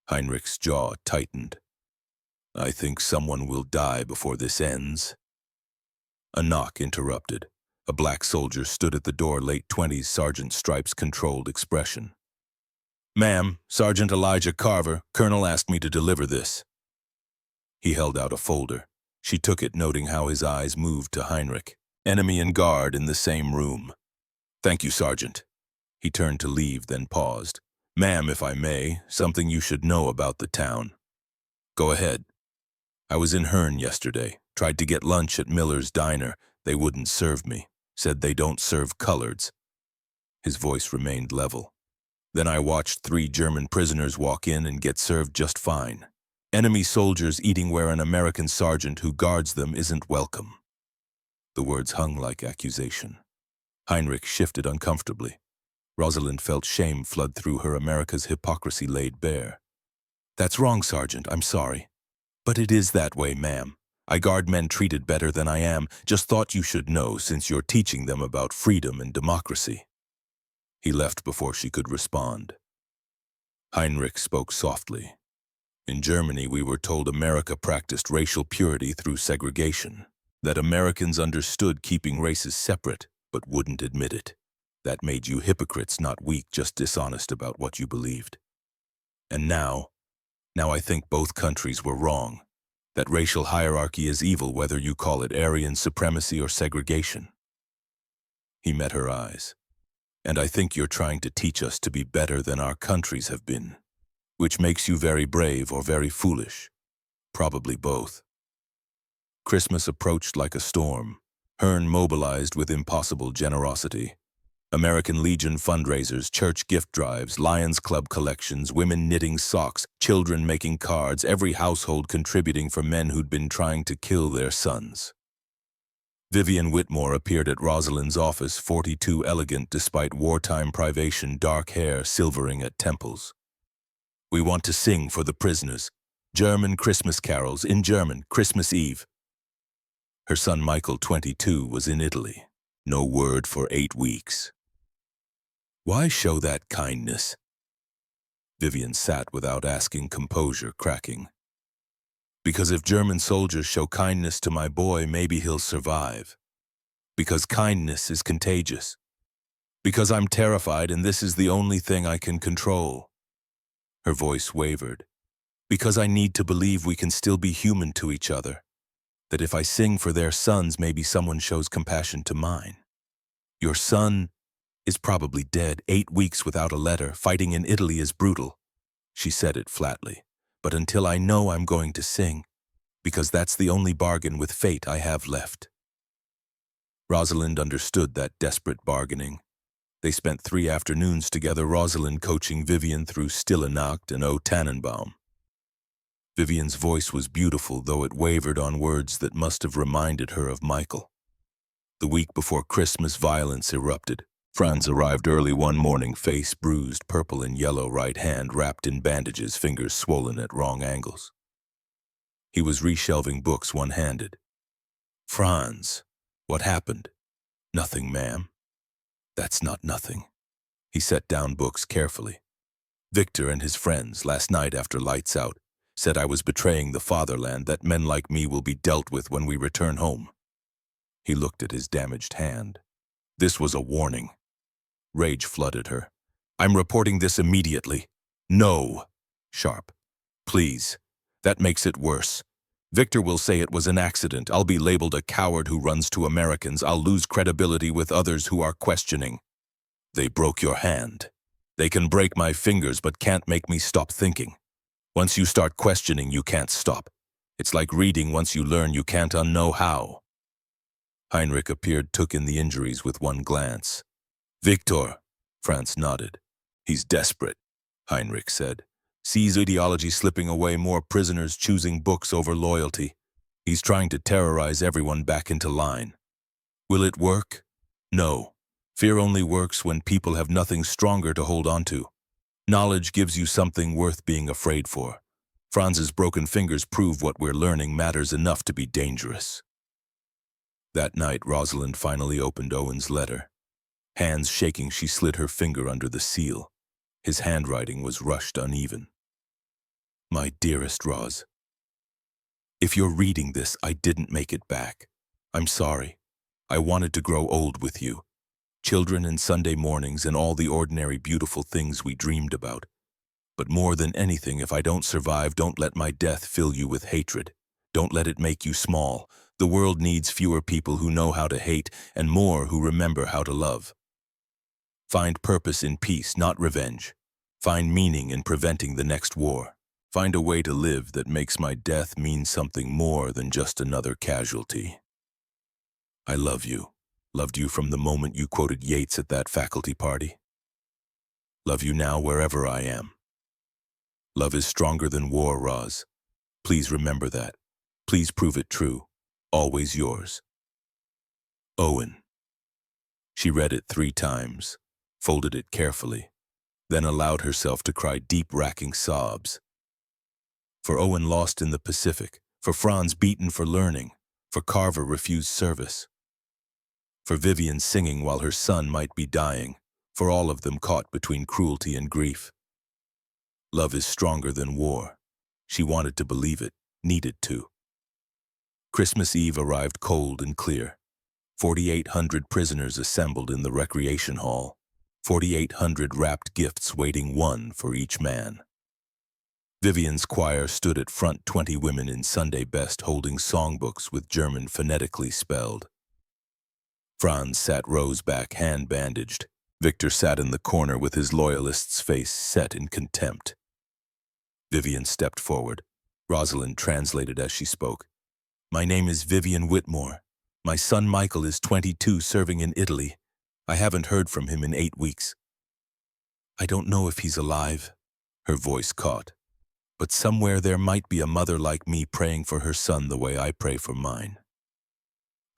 Heinrich's jaw tightened. I think someone will die before this ends. A knock interrupted. A black soldier stood at the door, late 20s, Sergeant Stripes' controlled expression. Ma'am, Sergeant Elijah Carver, Colonel asked me to deliver this. He held out a folder. She took it, noting how his eyes moved to Heinrich. Enemy and guard in the same room. Thank you, Sergeant. He turned to leave, then paused. Ma'am, if I may, something you should know about the town. Go ahead. I was in Herne yesterday. Tried to get lunch at Miller's Diner. They wouldn't serve me. Said they don't serve coloreds. His voice remained level. Then I watched 3 German prisoners walk in and get served just fine. Enemy soldiers eating where an American sergeant who guards them isn't welcome. The words hung like accusation. Heinrich shifted uncomfortably. Rosalind felt shame flood through her. America's hypocrisy laid bare. That's wrong, Sergeant. I'm sorry. But it is that way, ma'am. I guard men treated better than I am. Just thought you should know since you're teaching them about freedom and democracy. He left before she could respond. Heinrich spoke softly. In Germany, we were told America practiced racial purity through segregation, that Americans understood keeping races separate, but wouldn't admit it. That made you hypocrites, not weak, just dishonest about what you believed. And now I think both countries were wrong. That racial hierarchy is evil, whether you call it Aryan supremacy or segregation. He met her eyes. And I think you're trying to teach us to be better than our countries have been, which makes you very brave or very foolish. Probably both. Christmas approached like a storm. Herne mobilized with impossible generosity. American Legion fundraisers, church gift drives, Lions Club collections, women knitting socks, children making cards, every household contributing for men who'd been trying to kill their sons. Vivian Whitmore appeared at Rosalind's office, 42, elegant despite wartime privation, dark hair silvering at temples. We want to sing for the prisoners. German Christmas carols in German, Christmas Eve. Her son Michael, 22, was in Italy. No word for 8 weeks. Why show that kindness? Vivian sat without asking, composure cracking. Because if German soldiers show kindness to my boy, maybe he'll survive. Because kindness is contagious. Because I'm terrified and this is the only thing I can control. Her voice wavered. Because I need to believe we can still be human to each other. That if I sing for their sons, maybe someone shows compassion to mine. Your son is probably dead. 8 weeks without a letter. Fighting in Italy is brutal. She said it flatly. But until I know, I'm going to sing, because that's the only bargain with fate I have left. Rosalind understood that desperate bargaining. They spent 3 afternoons together, Rosalind coaching Vivian through Stille Nacht and O Tannenbaum. Vivian's voice was beautiful, though it wavered on words that must have reminded her of Michael. The week before Christmas, violence erupted. Franz arrived early one morning, face bruised, purple and yellow, right hand wrapped in bandages, fingers swollen at wrong angles. He was reshelving books one-handed. "Franz, what happened?" "Nothing, ma'am." "That's not nothing." He set down books carefully. "Victor and his friends, last night after lights out, said I was betraying the fatherland, that men like me will be dealt with when we return home." He looked at his damaged hand. This was a warning. Rage flooded her. "I'm reporting this immediately." "No." Sharp. "Please. That makes it worse. Victor will say it was an accident. I'll be labeled a coward who runs to Americans. I'll lose credibility with others who are questioning." "They broke your hand. They can break my fingers but can't make me stop thinking. Once you start questioning, you can't stop. It's like reading. Once you learn, you can't unknow how." Heinrich appeared, took in the injuries with one glance. "Victor." Franz nodded. "He's desperate," Heinrich said. "Sees ideology slipping away, more prisoners choosing books over loyalty. He's trying to terrorize everyone back into line. Will it work? No. Fear only works when people have nothing stronger to hold on to. Knowledge gives you something worth being afraid for. Franz's broken fingers prove what we're learning matters enough to be dangerous." That night, Rosalind finally opened Owen's letter. Hands shaking, she slid her finger under the seal. His handwriting was rushed, uneven. "My dearest Roz, if you're reading this, I didn't make it back. I'm sorry. I wanted to grow old with you. Children and Sunday mornings and all the ordinary beautiful things we dreamed about. But more than anything, if I don't survive, don't let my death fill you with hatred. Don't let it make you small. The world needs fewer people who know how to hate and more who remember how to love. Find purpose in peace, not revenge. Find meaning in preventing the next war. Find a way to live that makes my death mean something more than just another casualty. I love you. Loved you from the moment you quoted Yeats at that faculty party. Love you now wherever I am. Love is stronger than war, Roz. Please remember that. Please prove it true. Always yours. Owen." She read it 3 times, folded it carefully, then allowed herself to cry deep, racking sobs. For Owen lost in the Pacific, for Franz beaten for learning, for Carver refused service, for Vivian singing while her son might be dying, for all of them caught between cruelty and grief. Love is stronger than war. She wanted to believe it, needed to. Christmas Eve arrived cold and clear. 4,800 prisoners assembled in the recreation hall. 4,800 wrapped gifts waiting, one for each man. Vivian's choir stood at front, 20 women in Sunday best holding songbooks with German phonetically spelled. Franz sat rows back, hand bandaged. Victor sat in the corner with his loyalist's face set in contempt. Vivian stepped forward. Rosalind translated as she spoke. "My name is Vivian Whitmore. My son Michael is 22, serving in Italy. I haven't heard from him in 8 weeks. I don't know if he's alive." Her voice caught. "But somewhere there might be a mother like me praying for her son the way I pray for mine.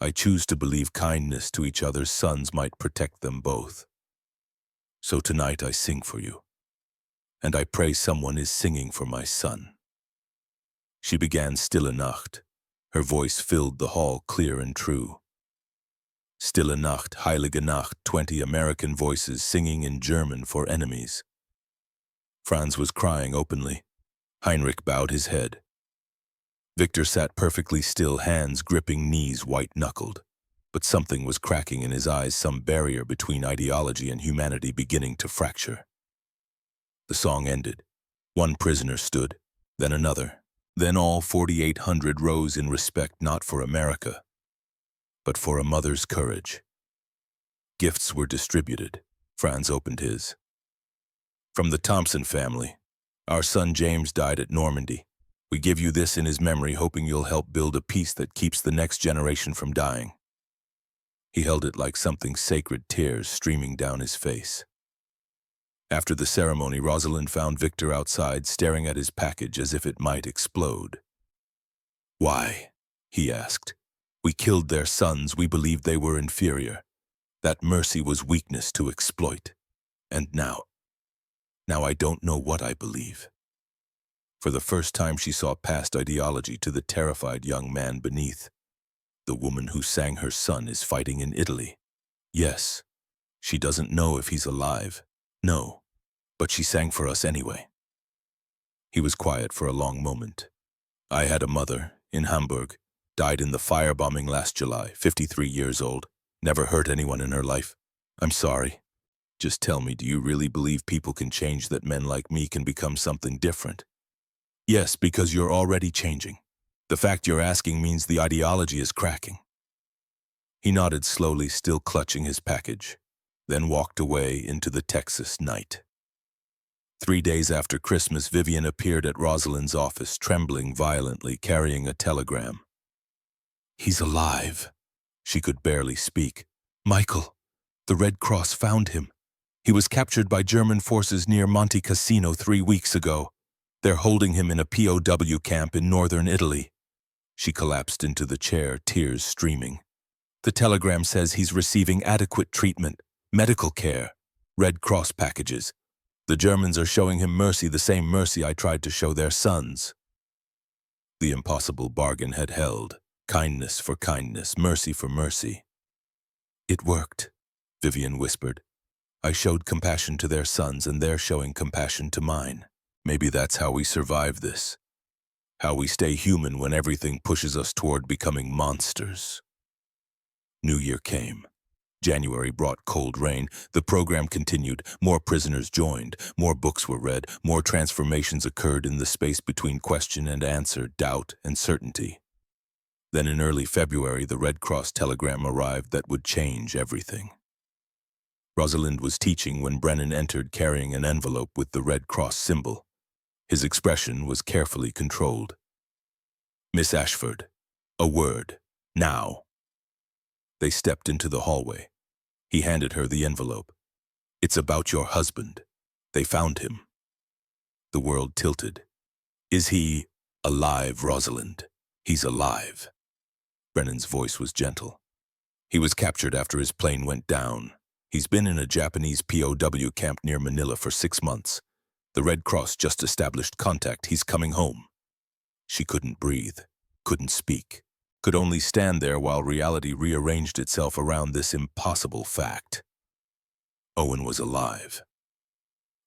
I choose to believe kindness to each other's sons might protect them both. So tonight I sing for you. And I pray someone is singing for my son." She began Stille Nacht. Her voice filled the hall clear and true. Stille Nacht, Heilige Nacht, 20 American voices singing in German for enemies. Franz was crying openly. Heinrich bowed his head. Victor sat perfectly still, hands gripping knees, white-knuckled. But something was cracking in his eyes, some barrier between ideology and humanity beginning to fracture. The song ended. One prisoner stood, then another. Then all 4,800 rose in respect, not for America, but for a mother's courage. Gifts were distributed. Franz opened his. "From the Thompson family. Our son James died at Normandy. We give you this in his memory, hoping you'll help build a peace that keeps the next generation from dying." He held it like something sacred, tears streaming down his face. After the ceremony, Rosalind found Victor outside, staring at his package as if it might explode. "Why?" he asked. "We killed their sons. We believed they were inferior. That mercy was weakness to exploit. And now I don't know what I believe." For the first time, she saw past ideology to the terrified young man beneath. The woman who sang her son is fighting in Italy. Yes, she doesn't know if he's alive. No, but she sang for us anyway. He was quiet for a long moment. "I had a mother, in Hamburg, died in the firebombing last July, 53 years old, never hurt anyone in her life. I'm sorry. Just tell me, do you really believe people can change, that men like me can become something different?" "Yes, because you're already changing. The fact you're asking means the ideology is cracking." He nodded slowly, still clutching his package, then walked away into the Texas night. 3 days after Christmas, Vivian appeared at Rosalind's office, trembling violently, carrying a telegram. "He's alive." She could barely speak. "Michael, the Red Cross found him. He was captured by German forces near Monte Cassino 3 weeks ago. They're holding him in a POW camp in northern Italy." She collapsed into the chair, tears streaming. "The telegram says he's receiving adequate treatment, medical care, Red Cross packages. The Germans are showing him mercy, the same mercy I tried to show their sons." The impossible bargain had held. Kindness for kindness, mercy for mercy. "It worked," Vivian whispered. "I showed compassion to their sons, and they're showing compassion to mine. Maybe that's how we survive this. How we stay human when everything pushes us toward becoming monsters." New Year came. January brought cold rain. The program continued. More prisoners joined. More books were read. More transformations occurred in the space between question and answer, doubt and certainty. Then in early February, the Red Cross telegram arrived that would change everything. Rosalind was teaching when Brennan entered, carrying an envelope with the Red Cross symbol. His expression was carefully controlled. "Miss Ashford, a word, now." They stepped into the hallway. He handed her the envelope. "It's about your husband. They found him." The world tilted. "Is he alive, Rosalind?" "He's alive." Brennan's voice was gentle. "He was captured after his plane went down. He's been in a Japanese POW camp near Manila for 6 months. The Red Cross just established contact. He's coming home." She couldn't breathe, couldn't speak, could only stand there while reality rearranged itself around this impossible fact. Owen was alive.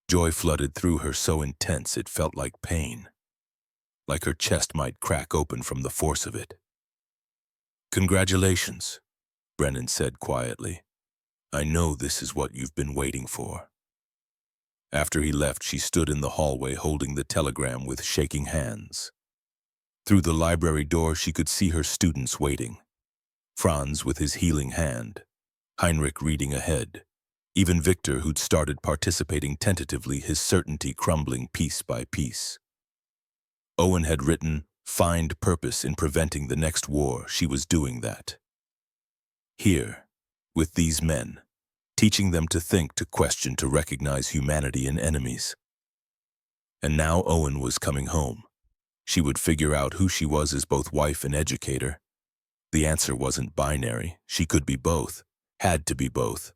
Joy flooded through her, so intense it felt like pain, like her chest might crack open from the force of it. "Congratulations," Brennan said quietly. "I know this is what you've been waiting for." After he left, she stood in the hallway holding the telegram with shaking hands. Through the library door, she could see her students waiting. Franz with his healing hand, Heinrich reading ahead, even Victor, who'd started participating tentatively, his certainty crumbling piece by piece. Owen had written, "Find purpose in preventing the next war." She was doing that. Here, with these men, teaching them to think, to question, to recognize humanity in enemies. And now Owen was coming home. She would figure out who she was as both wife and educator. The answer wasn't binary. She could be both, had to be both.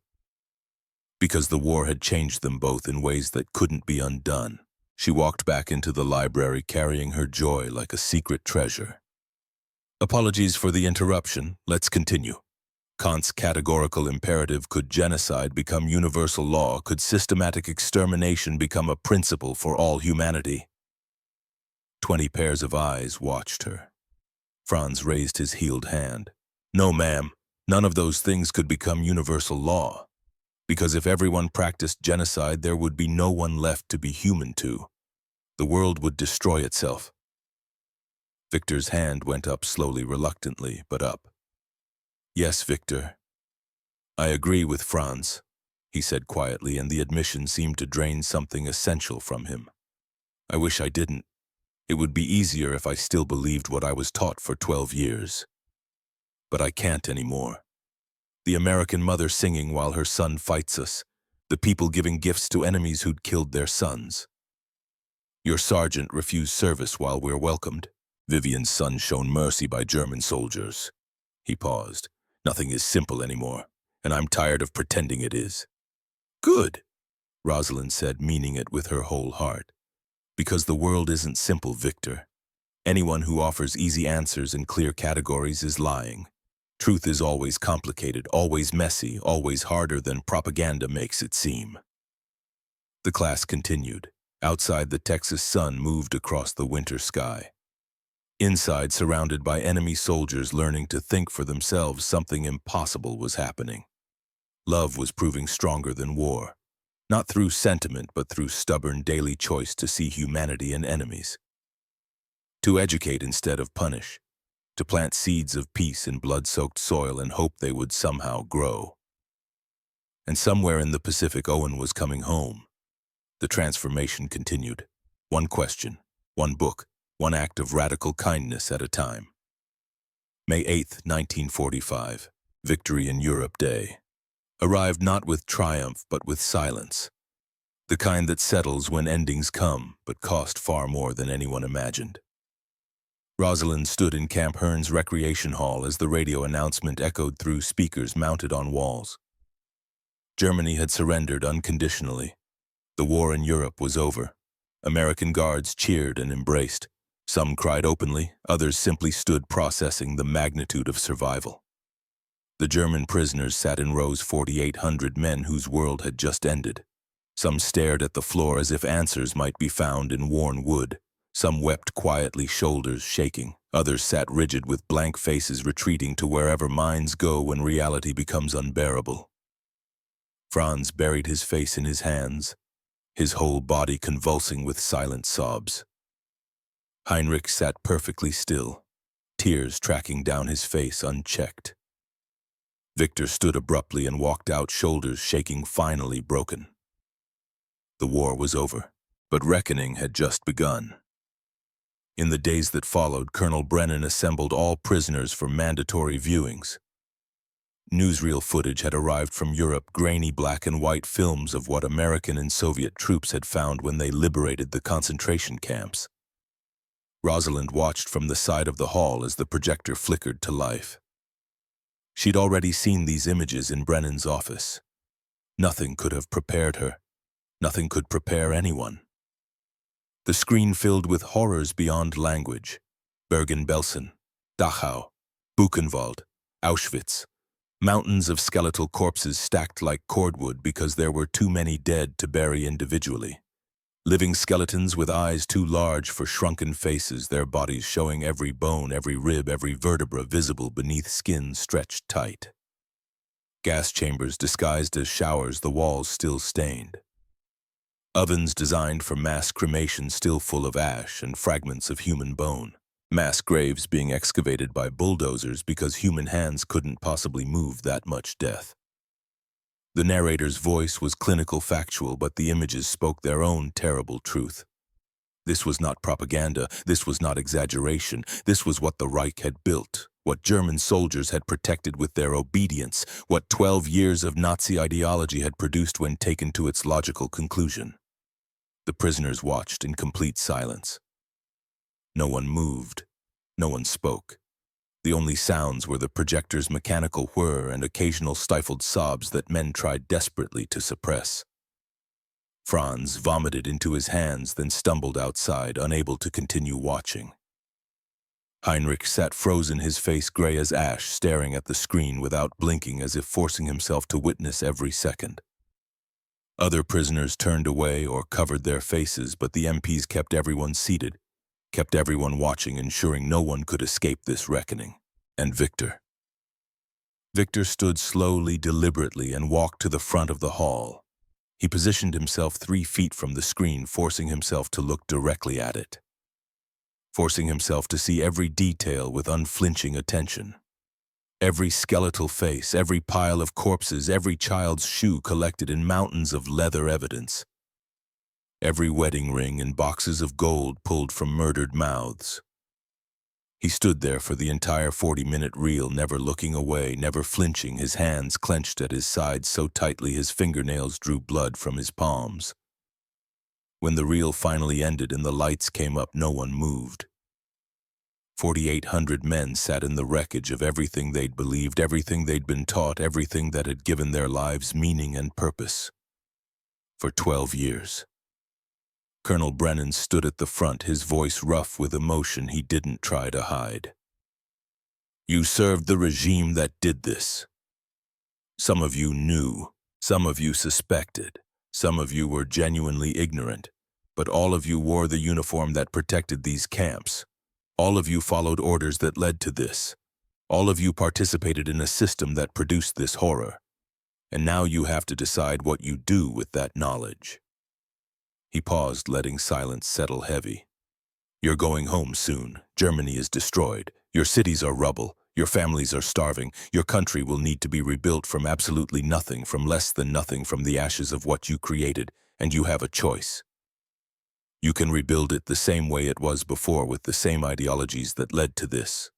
Because the war had changed them both in ways that couldn't be undone. She walked back into the library, carrying her joy like a secret treasure. "Apologies for the interruption. Let's continue. Kant's categorical imperative: could genocide become universal law? Could systematic extermination become a principle for all humanity?" 20 pairs of eyes watched her. Franz raised his healed hand. "No, ma'am. None of those things could become universal law. Because if everyone practiced genocide, there would be no one left to be human to. The world would destroy itself." Victor's hand went up slowly, reluctantly, but up. "Yes, Victor. I agree with Franz," he said quietly, and the admission seemed to drain something essential from him. "I wish I didn't. It would be easier if I still believed what I was taught for 12 years. But I can't anymore. The American mother singing while her son fights us. The people giving gifts to enemies who'd killed their sons. Your sergeant refused service while we're welcomed. Vivian's son shown mercy by German soldiers. He paused. Nothing is simple anymore, and I'm tired of pretending it is. Good, Rosalind said, meaning it with her whole heart. Because the world isn't simple, Victor. Anyone who offers easy answers in clear categories is lying. Truth is always complicated, always messy, always harder than propaganda makes it seem. The class continued. Outside, the Texas sun moved across the winter sky. Inside, surrounded by enemy soldiers learning to think for themselves, something impossible was happening. Love was proving stronger than war. Not through sentiment, but through stubborn daily choice to see humanity in enemies. To educate instead of punish. To plant seeds of peace in blood-soaked soil and hope they would somehow grow. And somewhere in the Pacific, Owen was coming home. The transformation continued. One question, one book, one act of radical kindness at a time. May 8th, 1945, Victory in Europe Day. Arrived not with triumph, but with silence. The kind that settles when endings come, but cost far more than anyone imagined. Rosalind stood in Camp Hearn's recreation hall as the radio announcement echoed through speakers mounted on walls. Germany had surrendered unconditionally. The war in Europe was over. American guards cheered and embraced. Some cried openly, others simply stood processing the magnitude of survival. The German prisoners sat in rows, 4,800 men whose world had just ended. Some stared at the floor as if answers might be found in worn wood. Some wept quietly, shoulders shaking. Others sat rigid with blank faces, retreating to wherever minds go when reality becomes unbearable. Franz buried his face in his hands, his whole body convulsing with silent sobs. Heinrich sat perfectly still, tears tracking down his face unchecked. Victor stood abruptly and walked out, shoulders shaking, finally broken. The war was over, but reckoning had just begun. In the days that followed, Colonel Brennan assembled all prisoners for mandatory viewings. Newsreel footage had arrived from Europe, grainy black and white films of what American and Soviet troops had found when they liberated the concentration camps. Rosalind watched from the side of the hall as the projector flickered to life. She'd already seen these images in Brennan's office. Nothing could have prepared her. Nothing could prepare anyone. The screen filled with horrors beyond language. Bergen-Belsen, Dachau, Buchenwald, Auschwitz. Mountains of skeletal corpses stacked like cordwood because there were too many dead to bury individually. Living skeletons with eyes too large for shrunken faces, their bodies showing every bone, every rib, every vertebra visible beneath skin stretched tight. Gas chambers disguised as showers, the walls still stained. Ovens designed for mass cremation still full of ash and fragments of human bone. Mass graves being excavated by bulldozers because human hands couldn't possibly move that much death. The narrator's voice was clinical, factual, but the images spoke their own terrible truth. This was not propaganda, this was not exaggeration, this was what the Reich had built, what German soldiers had protected with their obedience, what 12 years of Nazi ideology had produced when taken to its logical conclusion. The prisoners watched in complete silence. No one moved. No one spoke. The only sounds were the projector's mechanical whir and occasional stifled sobs that men tried desperately to suppress. Franz vomited into his hands, then stumbled outside, unable to continue watching. Heinrich sat frozen, his face gray as ash, staring at the screen without blinking, as if forcing himself to witness every second. Other prisoners turned away or covered their faces, but the MPs kept everyone seated, kept everyone watching, ensuring no one could escape this reckoning. And Victor. Victor stood slowly, deliberately, and walked to the front of the hall. He positioned himself 3 feet from the screen, forcing himself to look directly at it. Forcing himself to see every detail with unflinching attention. Every skeletal face, every pile of corpses, every child's shoe collected in mountains of leather evidence. Every wedding ring and boxes of gold pulled from murdered mouths. He stood there for the entire 40-minute reel, never looking away, never flinching, his hands clenched at his sides so tightly his fingernails drew blood from his palms. When the reel finally ended and the lights came up, no one moved. 4,800 men sat in the wreckage of everything they'd believed, everything they'd been taught, everything that had given their lives meaning and purpose. For 12 years. Colonel Brennan stood at the front, his voice rough with emotion he didn't try to hide. You served the regime that did this. Some of you knew, some of you suspected, some of you were genuinely ignorant, but all of you wore the uniform that protected these camps. All of you followed orders that led to this. All of you participated in a system that produced this horror. And now you have to decide what you do with that knowledge. He paused, letting silence settle heavy. You're going home soon. Germany is destroyed. Your cities are rubble. Your families are starving. Your country will need to be rebuilt from absolutely nothing, from less than nothing, from the ashes of what you created, and you have a choice. You can rebuild it the same way it was before, with the same ideologies that led to this.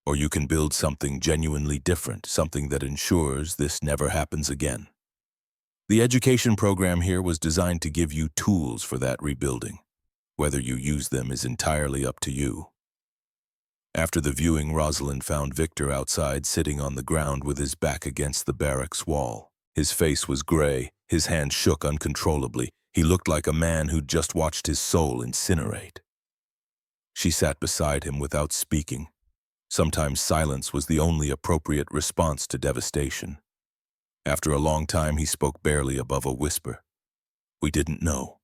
Or you can build something genuinely different, something that ensures this never happens again. The education program here was designed to give you tools for that rebuilding. Whether you use them is entirely up to you. After the viewing, Rosalind found Victor outside, sitting on the ground with his back against the barracks wall. His face was gray, his hands shook uncontrollably. He looked like a man who'd just watched his soul incinerate. She sat beside him without speaking. Sometimes silence was the only appropriate response to devastation. After a long time, he spoke barely above a whisper. We didn't know.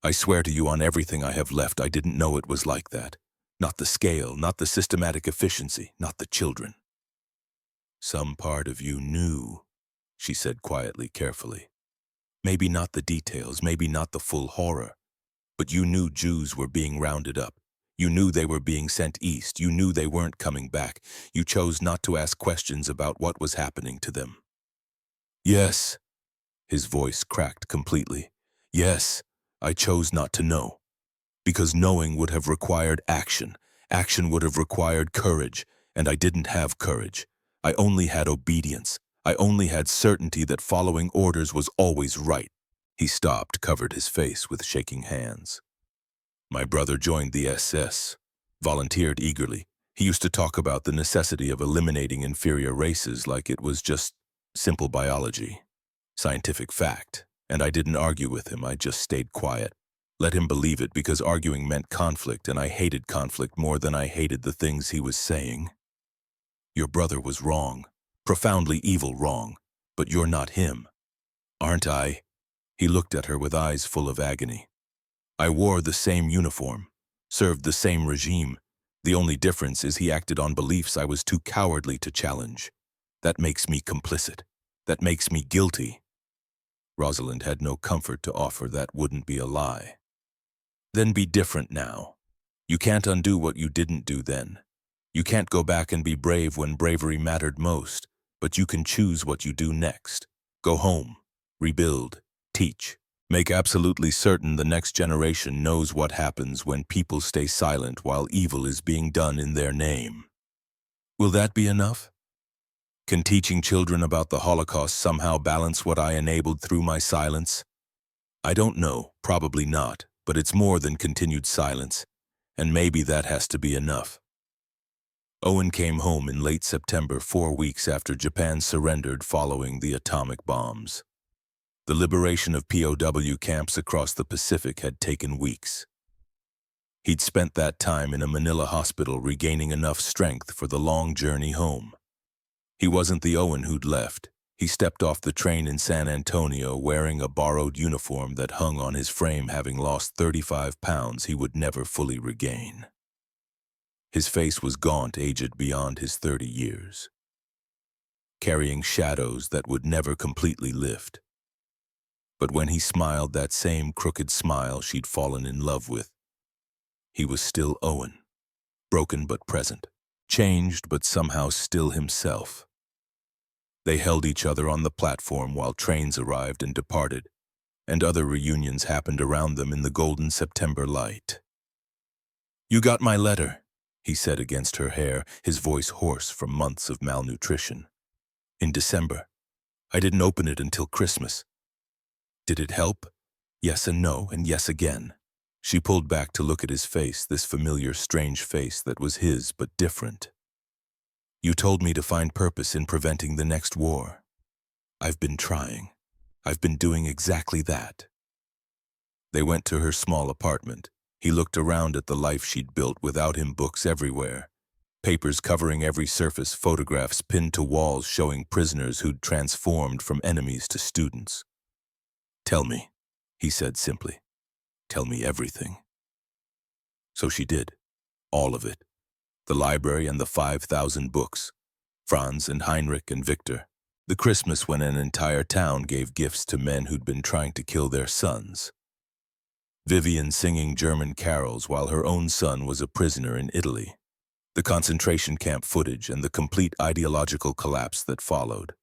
I swear to you on everything I have left, I didn't know it was like that. Not the scale, not the systematic efficiency, not the children. Some part of you knew, she said quietly, carefully. Maybe not the details, maybe not the full horror, but you knew Jews were being rounded up. You knew they were being sent east. You knew they weren't coming back. You chose not to ask questions about what was happening to them. Yes, his voice cracked completely. Yes, I chose not to know. Because knowing would have required action. Action would have required courage, and I didn't have courage. I only had obedience. I only had certainty that following orders was always right. He stopped, covered his face with shaking hands. My brother joined the SS, volunteered eagerly. He used to talk about the necessity of eliminating inferior races like it was just simple biology, scientific fact. And I didn't argue with him, I just stayed quiet. Let him believe it, because arguing meant conflict, and I hated conflict more than I hated the things he was saying. Your brother was wrong, profoundly evil wrong, but you're not him. Aren't I? He looked at her with eyes full of agony. I wore the same uniform, served the same regime. The only difference is he acted on beliefs I was too cowardly to challenge. That makes me complicit. That makes me guilty. Rosalind had no comfort to offer that wouldn't be a lie. Then be different now. You can't undo what you didn't do then. You can't go back and be brave when bravery mattered most, but you can choose what you do next. Go home, rebuild, teach. Make absolutely certain the next generation knows what happens when people stay silent while evil is being done in their name. Will that be enough? Can teaching children about the Holocaust somehow balance what I enabled through my silence? I don't know, probably not, but it's more than continued silence, and maybe that has to be enough. Owen came home in late September, 4 weeks after Japan surrendered following the atomic bombs. The liberation of POW camps across the Pacific had taken weeks. He'd spent that time in a Manila hospital regaining enough strength for the long journey home. He wasn't the Owen who'd left. He stepped off the train in San Antonio wearing a borrowed uniform that hung on his frame, having lost 35 pounds he would never fully regain. His face was gaunt, aged beyond his 30 years, carrying shadows that would never completely lift. But when he smiled, that same crooked smile she'd fallen in love with, he was still Owen, broken but present, changed but somehow still himself. They held each other on the platform while trains arrived and departed, and other reunions happened around them in the golden September light. You got my letter, he said against her hair, his voice hoarse from months of malnutrition. In December. I didn't open it until Christmas. Did it help? Yes and no, and yes again. She pulled back to look at his face, this familiar, strange face that was his but different. You told me to find purpose in preventing the next war. I've been trying. I've been doing exactly that. They went to her small apartment. He looked around at the life she'd built without him, books everywhere. Papers covering every surface, photographs pinned to walls showing prisoners who'd transformed from enemies to students. Tell me, he said simply. Tell me everything. So she did. All of it. The library and the 5,000 books. Franz and Heinrich and Victor. The Christmas when an entire town gave gifts to men who'd been trying to kill their sons. Vivian singing German carols while her own son was a prisoner in Italy. The concentration camp footage and the complete ideological collapse that followed.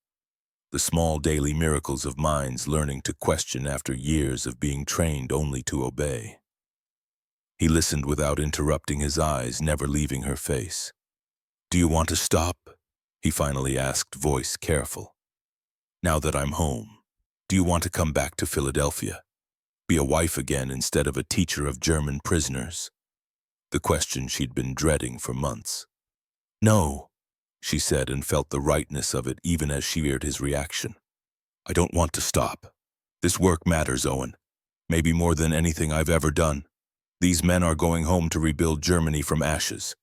The small daily miracles of minds learning to question after years of being trained only to obey. He listened without interrupting, his eyes never leaving her face. Do you want to stop? He finally asked, voice careful. Now that I'm home, do you want to come back to Philadelphia? Be a wife again instead of a teacher of German prisoners? The question she'd been dreading for months. No, she said, and felt the rightness of it even as she feared his reaction. I don't want to stop. This work matters, Owen. Maybe more than anything I've ever done. These men are going home to rebuild Germany from ashes.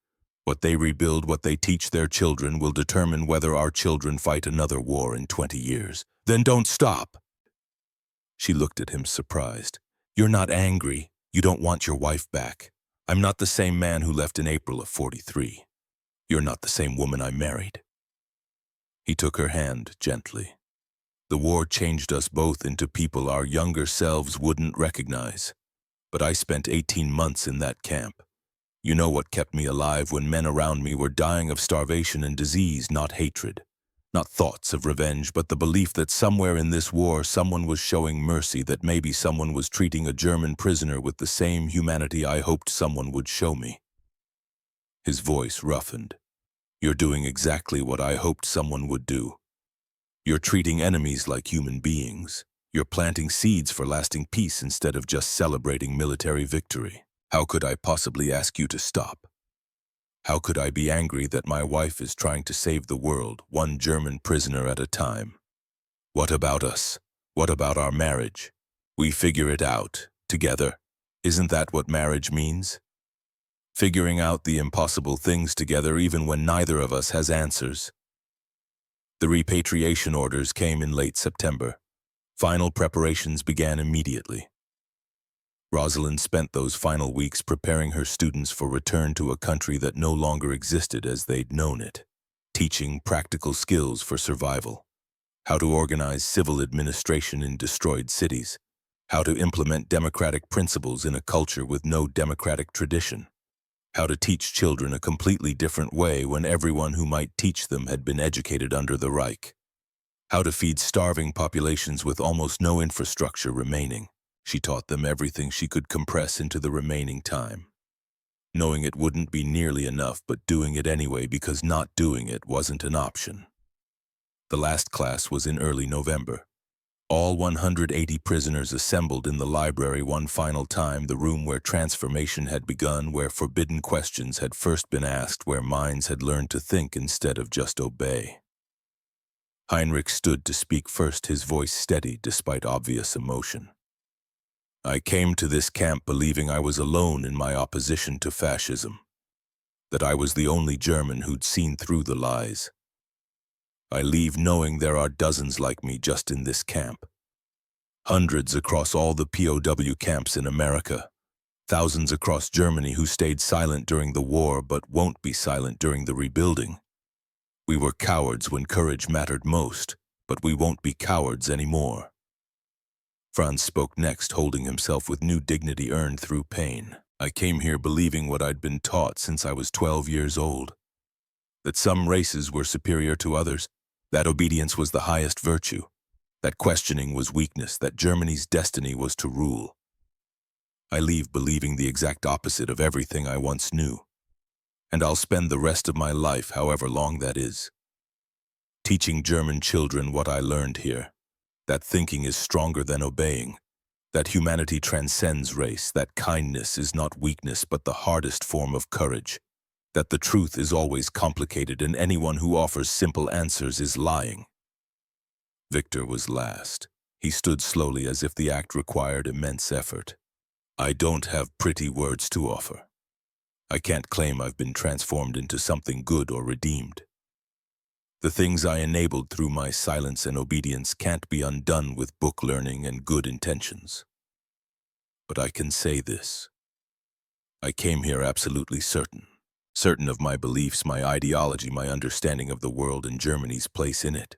What they rebuild, what they teach their children, will determine whether our children fight another war in 20 years. Then don't stop. She looked at him surprised. You're not angry. You don't want your wife back. I'm not the same man who left in April of 43. You're not the same woman I married. He took her hand gently. The war changed us both into people our younger selves wouldn't recognize. But I spent 18 months in that camp. You know what kept me alive when men around me were dying of starvation and disease, not hatred. Not thoughts of revenge, but the belief that somewhere in this war someone was showing mercy, that maybe someone was treating a German prisoner with the same humanity I hoped someone would show me. His voice roughened. You're doing exactly what I hoped someone would do. You're treating enemies like human beings. You're planting seeds for lasting peace instead of just celebrating military victory. How could I possibly ask you to stop? How could I be angry that my wife is trying to save the world, one German prisoner at a time? What about us? What about our marriage? We figure it out, together. Isn't that what marriage means? Figuring out the impossible things together even when neither of us has answers. The repatriation orders came in late September. Final preparations began immediately. Rosalind spent those final weeks preparing her students for return to a country that no longer existed as they'd known it, teaching practical skills for survival, how to organize civil administration in destroyed cities, how to implement democratic principles in a culture with no democratic tradition, how to teach children a completely different way when everyone who might teach them had been educated under the Reich, how to feed starving populations with almost no infrastructure remaining. She taught them everything she could compress into the remaining time, knowing it wouldn't be nearly enough, but doing it anyway because not doing it wasn't an option. The last class was in early November. All 180 prisoners assembled in the library one final time, the room where transformation had begun, where forbidden questions had first been asked, where minds had learned to think instead of just obey. Heinrich stood to speak first, his voice steady despite obvious emotion. I came to this camp believing I was alone in my opposition to fascism, that I was the only German who'd seen through the lies. I leave knowing there are dozens like me just in this camp. Hundreds across all the POW camps in America, thousands across Germany who stayed silent during the war but won't be silent during the rebuilding. We were cowards when courage mattered most, but we won't be cowards anymore. Franz spoke next, holding himself with new dignity earned through pain. I came here believing what I'd been taught since I was 12 years old, that some races were superior to others, that obedience was the highest virtue, that questioning was weakness, that Germany's destiny was to rule. I leave believing the exact opposite of everything I once knew. and I'll spend the rest of my life, however long that is, teaching German children what I learned here, that thinking is stronger than obeying, that humanity transcends race, that kindness is not weakness but the hardest form of courage, that the truth is always complicated and anyone who offers simple answers is lying. Victor was last. He stood slowly as if the act required immense effort. I don't have pretty words to offer. I can't claim I've been transformed into something good or redeemed. The things I enabled through my silence and obedience can't be undone with book learning and good intentions. But I can say this. I came here absolutely certain of my beliefs, my ideology, my understanding of the world and Germany's place in it.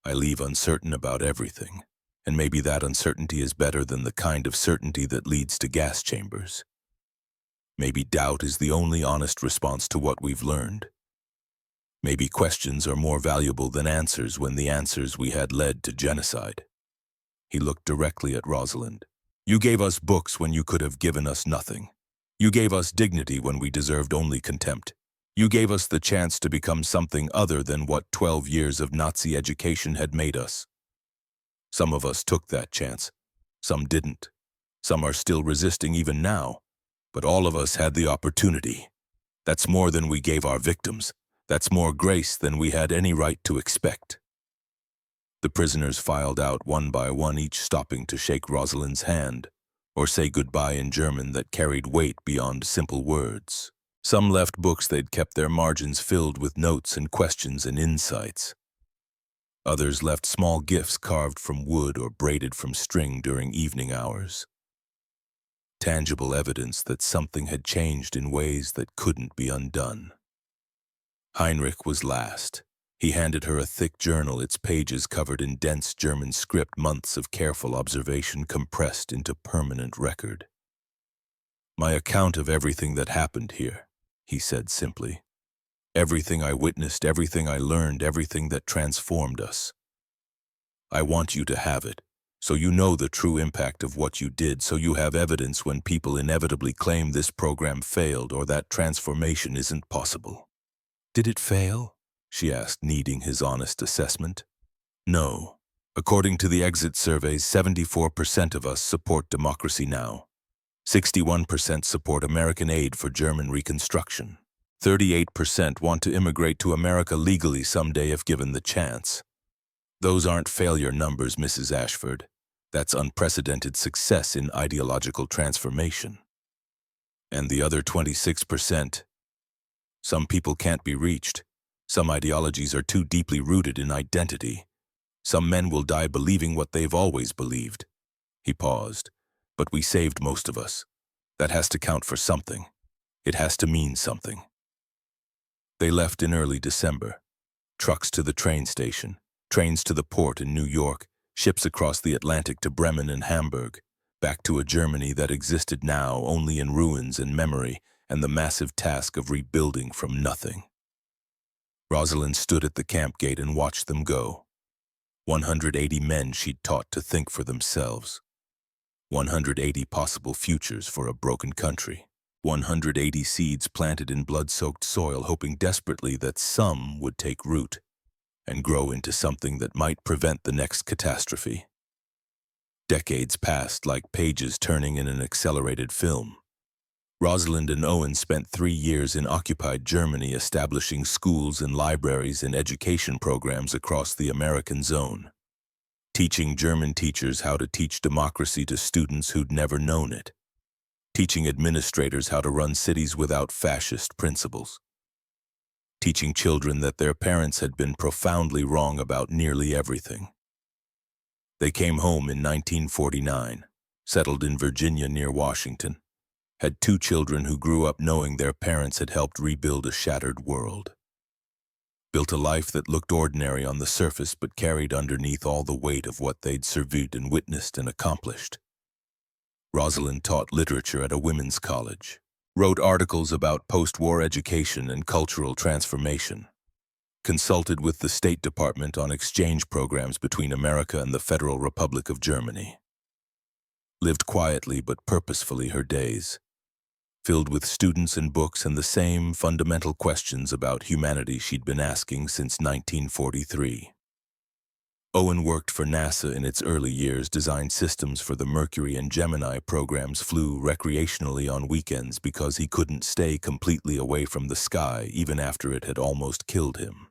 I leave uncertain about everything, and maybe that uncertainty is better than the kind of certainty that leads to gas chambers. Maybe doubt is the only honest response to what we've learned. Maybe questions are more valuable than answers when the answers we had led to genocide. He looked directly at Rosalind. You gave us books when you could have given us nothing. You gave us dignity when we deserved only contempt. You gave us the chance to become something other than what 12 years of Nazi education had made us. Some of us took that chance. Some didn't. Some are still resisting even now. But all of us had the opportunity. That's more than we gave our victims. That's more grace than we had any right to expect. The prisoners filed out one by one, each stopping to shake Rosalind's hand or say goodbye in German that carried weight beyond simple words. Some left books they'd kept their margins filled with notes and questions and insights. Others left small gifts carved from wood or braided from string during evening hours. Tangible evidence that something had changed in ways that couldn't be undone. Heinrich was last. He handed her a thick journal, its pages covered in dense German script, months of careful observation compressed into permanent record. My account of everything that happened here, he said simply. Everything I witnessed, everything I learned, everything that transformed us. I want you to have it, so you know the true impact of what you did, so you have evidence when people inevitably claim this program failed or that transformation isn't possible. Did it fail? She asked, needing his honest assessment. No. According to the exit surveys, 74% of us support democracy now. 61% support American aid for German reconstruction. 38% want to immigrate to America legally someday if given the chance. Those aren't failure numbers, Mrs. Ashford. That's unprecedented success in ideological transformation. And the other 26%? Some people can't be reached. Some ideologies are too deeply rooted in identity. Some men will die believing what they've always believed. He paused. But we saved most of us. That has to count for something. It has to mean something. They left in early December. Trucks to the train station, trains to the port in New York, ships across the Atlantic to Bremen and Hamburg, back to a Germany that existed now only in ruins and memory, and the massive task of rebuilding from nothing. Rosalind stood at the camp gate and watched them go. 180 men she'd taught to think for themselves. 180 possible futures for a broken country. 180 seeds planted in blood-soaked soil, hoping desperately that some would take root and grow into something that might prevent the next catastrophe. Decades passed like pages turning in an accelerated film. Rosalind and Owen spent 3 years in occupied Germany establishing schools and libraries and education programs across the American zone, teaching German teachers how to teach democracy to students who'd never known it, teaching administrators how to run cities without fascist principles, teaching children that their parents had been profoundly wrong about nearly everything. They came home in 1949, settled in Virginia near Washington, had 2 children who grew up knowing their parents had helped rebuild a shattered world. Built a life that looked ordinary on the surface but carried underneath all the weight of what they'd surveyed and witnessed and accomplished. Rosalind taught literature at a women's college, wrote articles about post-war education and cultural transformation, consulted with the State Department on exchange programs between America and the Federal Republic of Germany. Lived quietly but purposefully her days. filled with students and books and the same fundamental questions about humanity she'd been asking since 1943. Owen worked for NASA in its early years, designed systems for the Mercury and Gemini programs, flew recreationally on weekends because he couldn't stay completely away from the sky even after it had almost killed him.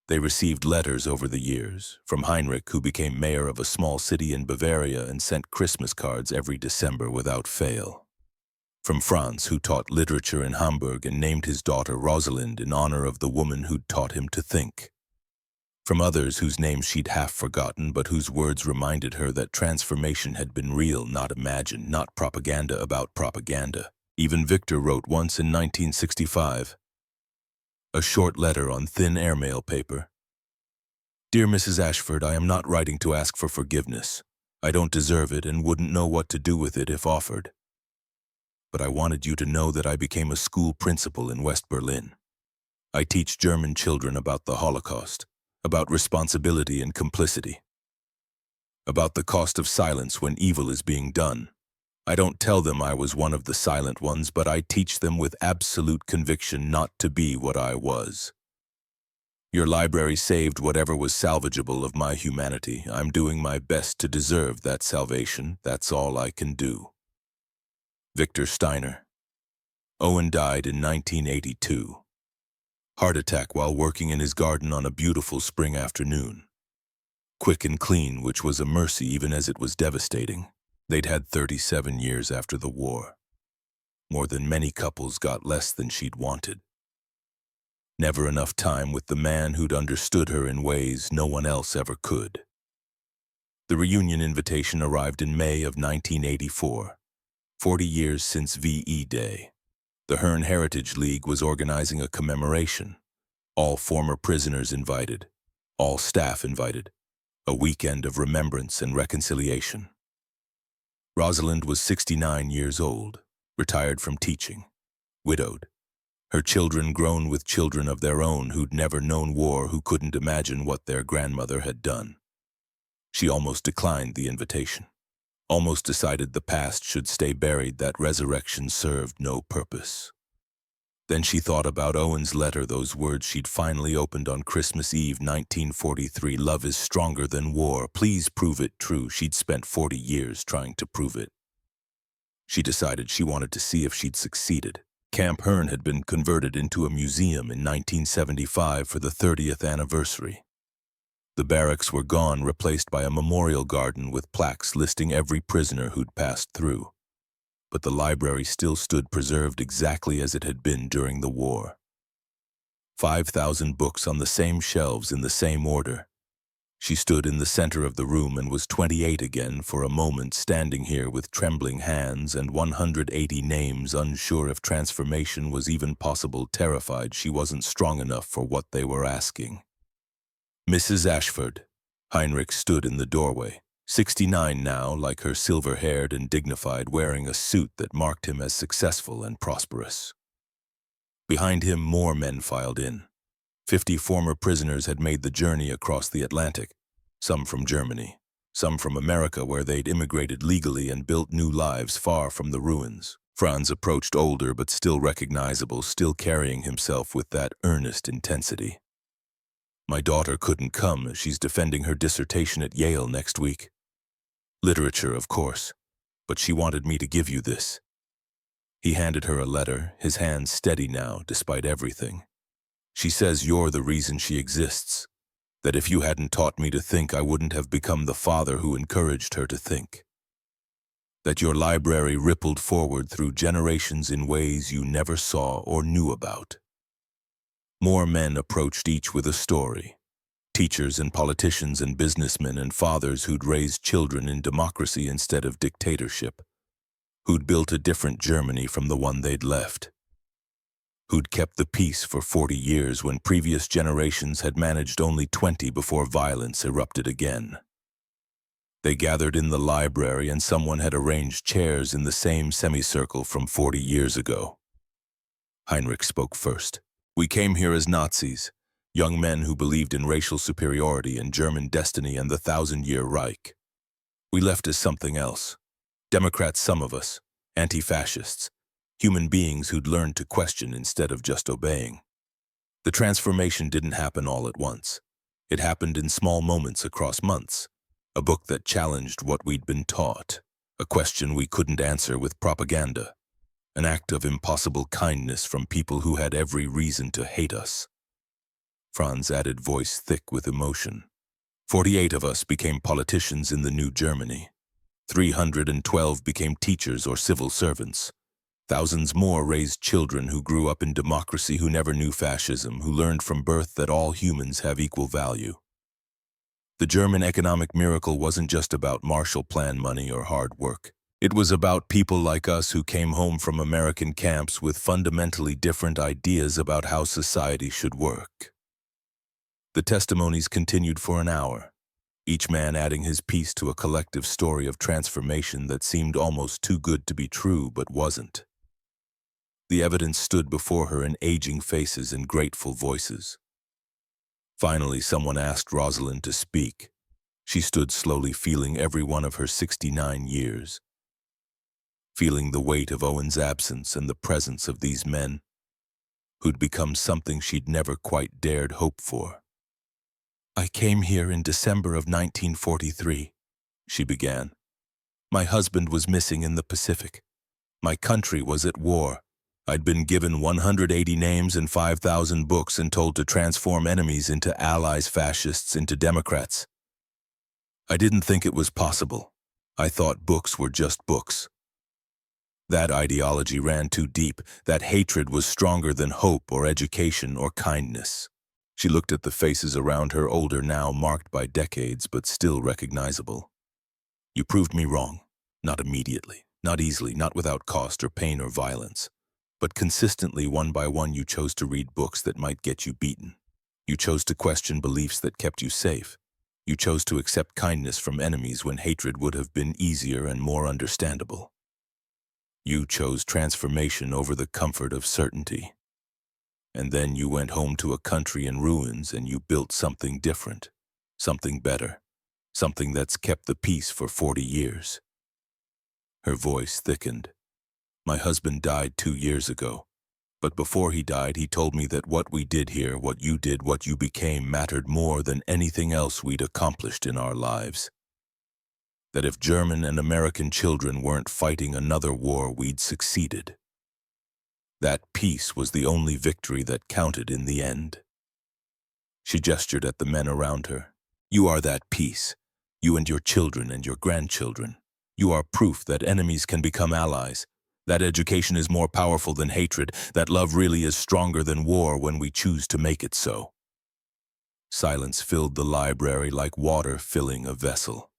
They received letters over the years, from Heinrich, who became mayor of a small city in Bavaria and sent Christmas cards every December without fail. From Franz, who taught literature in Hamburg and named his daughter Rosalind in honor of the woman who'd taught him to think. From others whose names she'd half forgotten, but whose words reminded her that transformation had been real, not imagined, not propaganda about propaganda. Even Victor wrote once in 1965, a short letter on thin airmail paper. Dear Mrs. Ashford, I am not writing to ask for forgiveness. I don't deserve it and wouldn't know what to do with it if offered. But I wanted you to know that I became a school principal in West Berlin. I teach German children about the Holocaust, about responsibility and complicity, about the cost of silence when evil is being done. I don't tell them I was one of the silent ones, but I teach them with absolute conviction not to be what I was. Your library saved whatever was salvageable of my humanity. I'm doing my best to deserve that salvation. That's all I can do. Victor Steiner. Owen died in 1982. Heart attack while working in his garden on a beautiful spring afternoon. Quick and clean, which was a mercy even as it was devastating. They'd had 37 years after the war. More than many couples got less than she'd wanted. Never enough time with the man who'd understood her in ways no one else ever could. The reunion invitation arrived in May of 1984, 40 years since VE Day. The Herne Heritage League was organizing a commemoration. All former prisoners invited, all staff invited, a weekend of remembrance and reconciliation. Rosalind was 69 years old, retired from teaching, widowed. Her children grown with children of their own who'd never known war, who couldn't imagine what their grandmother had done. She almost declined the invitation. Almost decided the past should stay buried, that resurrection served no purpose. Then she thought about Owen's letter, those words she'd finally opened on Christmas Eve 1943, love is stronger than war, please prove it true. She'd spent 40 years trying to prove it. She decided she wanted to see if she'd succeeded. Camp Herne had been converted into a museum in 1975 for the 30th anniversary. The barracks were gone, replaced by a memorial garden with plaques listing every prisoner who'd passed through. But the library still stood preserved exactly as it had been during the war. 5,000 books on the same shelves in the same order. She stood in the center of the room and was 28 again for a moment, standing here with trembling hands and 180 names, unsure if transformation was even possible, terrified she wasn't strong enough for what they were asking. Mrs. Ashford. Heinrich stood in the doorway, 69 now, like her, silver-haired and dignified, wearing a suit that marked him as successful and prosperous. Behind him, more men filed in. 50 former prisoners had made the journey across the Atlantic, some from Germany, some from America where they'd immigrated legally and built new lives far from the ruins. Franz approached, older but still recognizable, still carrying himself with that earnest intensity. My daughter couldn't come. She's defending her dissertation at Yale next week. Literature, of course, but she wanted me to give you this. He handed her a letter, his hands steady now, despite everything. She says you're the reason she exists, that if you hadn't taught me to think, I wouldn't have become the father who encouraged her to think. That your library rippled forward through generations in ways you never saw or knew about. More men approached, each with a story. Teachers and politicians and businessmen and fathers who'd raised children in democracy instead of dictatorship. Who'd built a different Germany from the one they'd left. Who'd kept the peace for 40 years when previous generations had managed only 20 before violence erupted again. They gathered in the library and someone had arranged chairs in the same semicircle from 40 years ago. Heinrich spoke first. We came here as Nazis, young men who believed in racial superiority and German destiny and the 1,000-year Reich. We left as something else. Democrats, some of us, anti-fascists, human beings who'd learned to question instead of just obeying. The transformation didn't happen all at once. It happened in small moments across months. A book that challenged what we'd been taught, a question we couldn't answer with propaganda, an act of impossible kindness from people who had every reason to hate us. Franz added, voice thick with emotion. 48 of us became politicians in the new Germany. 312 became teachers or civil servants. Thousands more raised children who grew up in democracy, who never knew fascism, who learned from birth that all humans have equal value. The German economic miracle wasn't just about Marshall Plan money or hard work. It was about people like us who came home from American camps with fundamentally different ideas about how society should work. The testimonies continued for an hour, each man adding his piece to a collective story of transformation that seemed almost too good to be true but wasn't. The evidence stood before her in aging faces and grateful voices. Finally, someone asked Rosalind to speak. She stood slowly, feeling every one of her 69 years, feeling the weight of Owen's absence and the presence of these men who'd become something she'd never quite dared hope for. I came here in December of 1943, she began. My husband was missing in the Pacific. My country was at war. I'd been given 180 names and 5,000 books and told to transform enemies into allies, fascists into Democrats. I didn't think it was possible. I thought books were just books. That ideology ran too deep. That hatred was stronger than hope or education or kindness. She looked at the faces around her, older now, marked by decades, but still recognizable. You proved me wrong. Not immediately, not easily, not without cost or pain or violence. But consistently, one by one, you chose to read books that might get you beaten. You chose to question beliefs that kept you safe. You chose to accept kindness from enemies when hatred would have been easier and more understandable. You chose transformation over the comfort of certainty. And then you went home to a country in ruins and you built something different, something better, something that's kept the peace for 40 years. Her voice thickened. My husband died 2 years ago, but before he died, he told me that what we did here, what you did, what you became, mattered more than anything else we'd accomplished in our lives. That if German and American children weren't fighting another war, we'd succeeded. That peace was the only victory that counted in the end. She gestured at the men around her. You are that peace, you and your children and your grandchildren. You are proof that enemies can become allies, that education is more powerful than hatred, that love really is stronger than war when we choose to make it so. Silence filled the library like water filling a vessel.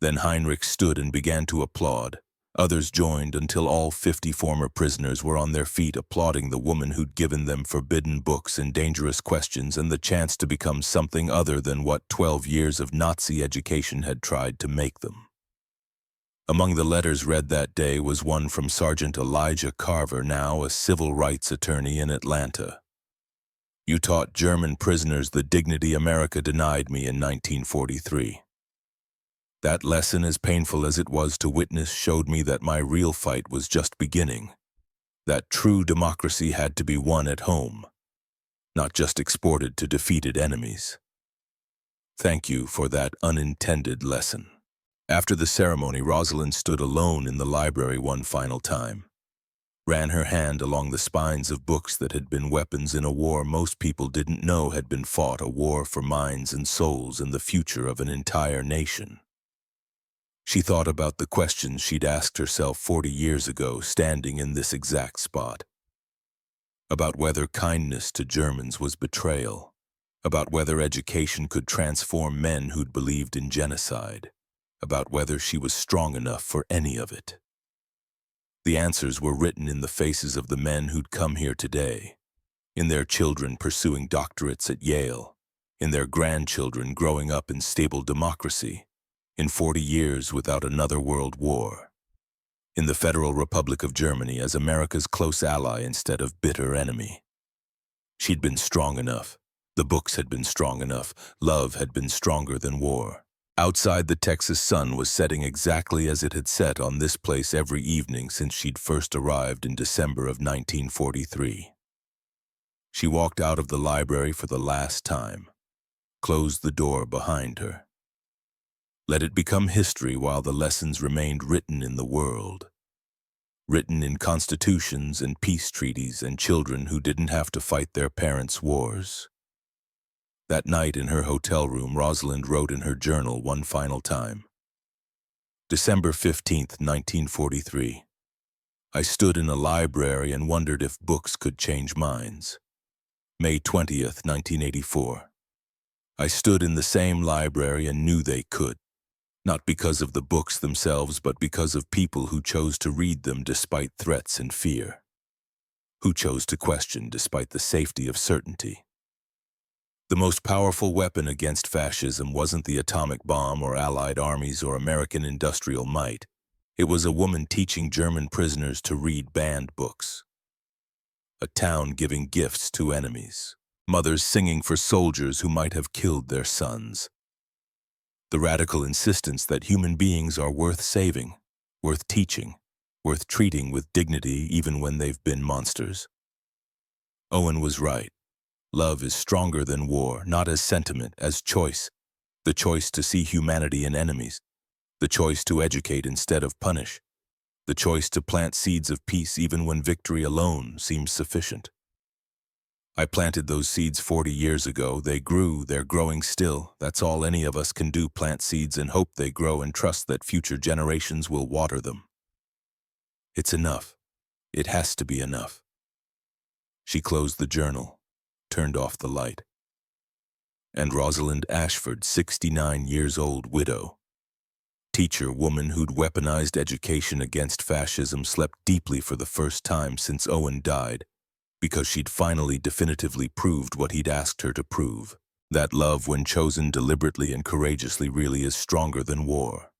Then Heinrich stood and began to applaud. Others joined until all 50 former prisoners were on their feet, applauding the woman who'd given them forbidden books and dangerous questions and the chance to become something other than what 12 years of Nazi education had tried to make them. Among the letters read that day was one from Sergeant Elijah Carver, now a civil rights attorney in Atlanta. You taught German prisoners the dignity America denied me in 1943. That lesson, as painful as it was to witness, showed me that my real fight was just beginning, that true democracy had to be won at home, not just exported to defeated enemies. Thank you for that unintended lesson. After the ceremony, Rosalind stood alone in the library one final time, ran her hand along the spines of books that had been weapons in a war most people didn't know had been fought, a war for minds and souls and the future of an entire nation. She thought about the questions she'd asked herself 40 years ago, standing in this exact spot. About whether kindness to Germans was betrayal, about whether education could transform men who'd believed in genocide, about whether she was strong enough for any of it. The answers were written in the faces of the men who'd come here today, in their children pursuing doctorates at Yale, in their grandchildren growing up in stable democracy, in 40 years without another world war, in the Federal Republic of Germany as America's close ally instead of bitter enemy. She'd been strong enough. The books had been strong enough. Love had been stronger than war. Outside, the Texas sun was setting exactly as it had set on this place every evening since she'd first arrived in December of 1943. She walked out of the library for the last time, closed the door behind her. Let it become history while the lessons remained written in the world. Written in constitutions and peace treaties and children who didn't have to fight their parents' wars. That night in her hotel room, Rosalind wrote in her journal one final time. December 15th, 1943. I stood in a library and wondered if books could change minds. May 20th, 1984. I stood in the same library and knew they could. Not because of the books themselves, but because of people who chose to read them despite threats and fear. Who chose to question despite the safety of certainty. The most powerful weapon against fascism wasn't the atomic bomb or Allied armies or American industrial might. It was a woman teaching German prisoners to read banned books. A town giving gifts to enemies. Mothers singing for soldiers who might have killed their sons. The radical insistence that human beings are worth saving, worth teaching, worth treating with dignity even when they've been monsters. Owen was right. Love is stronger than war, not as sentiment, as choice. The choice to see humanity in enemies. The choice to educate instead of punish. The choice to plant seeds of peace even when victory alone seems sufficient. I planted those seeds 40 years ago. They grew, they're growing still. That's all any of us can do, plant seeds and hope they grow and trust that future generations will water them. It's enough. It has to be enough. She closed the journal, turned off the light. And Rosalind Ashford, 69 years old, widow, teacher, woman who'd weaponized education against fascism, slept deeply for the first time since Owen died, because she'd finally definitively proved what he'd asked her to prove, that love, when chosen deliberately and courageously, really is stronger than war.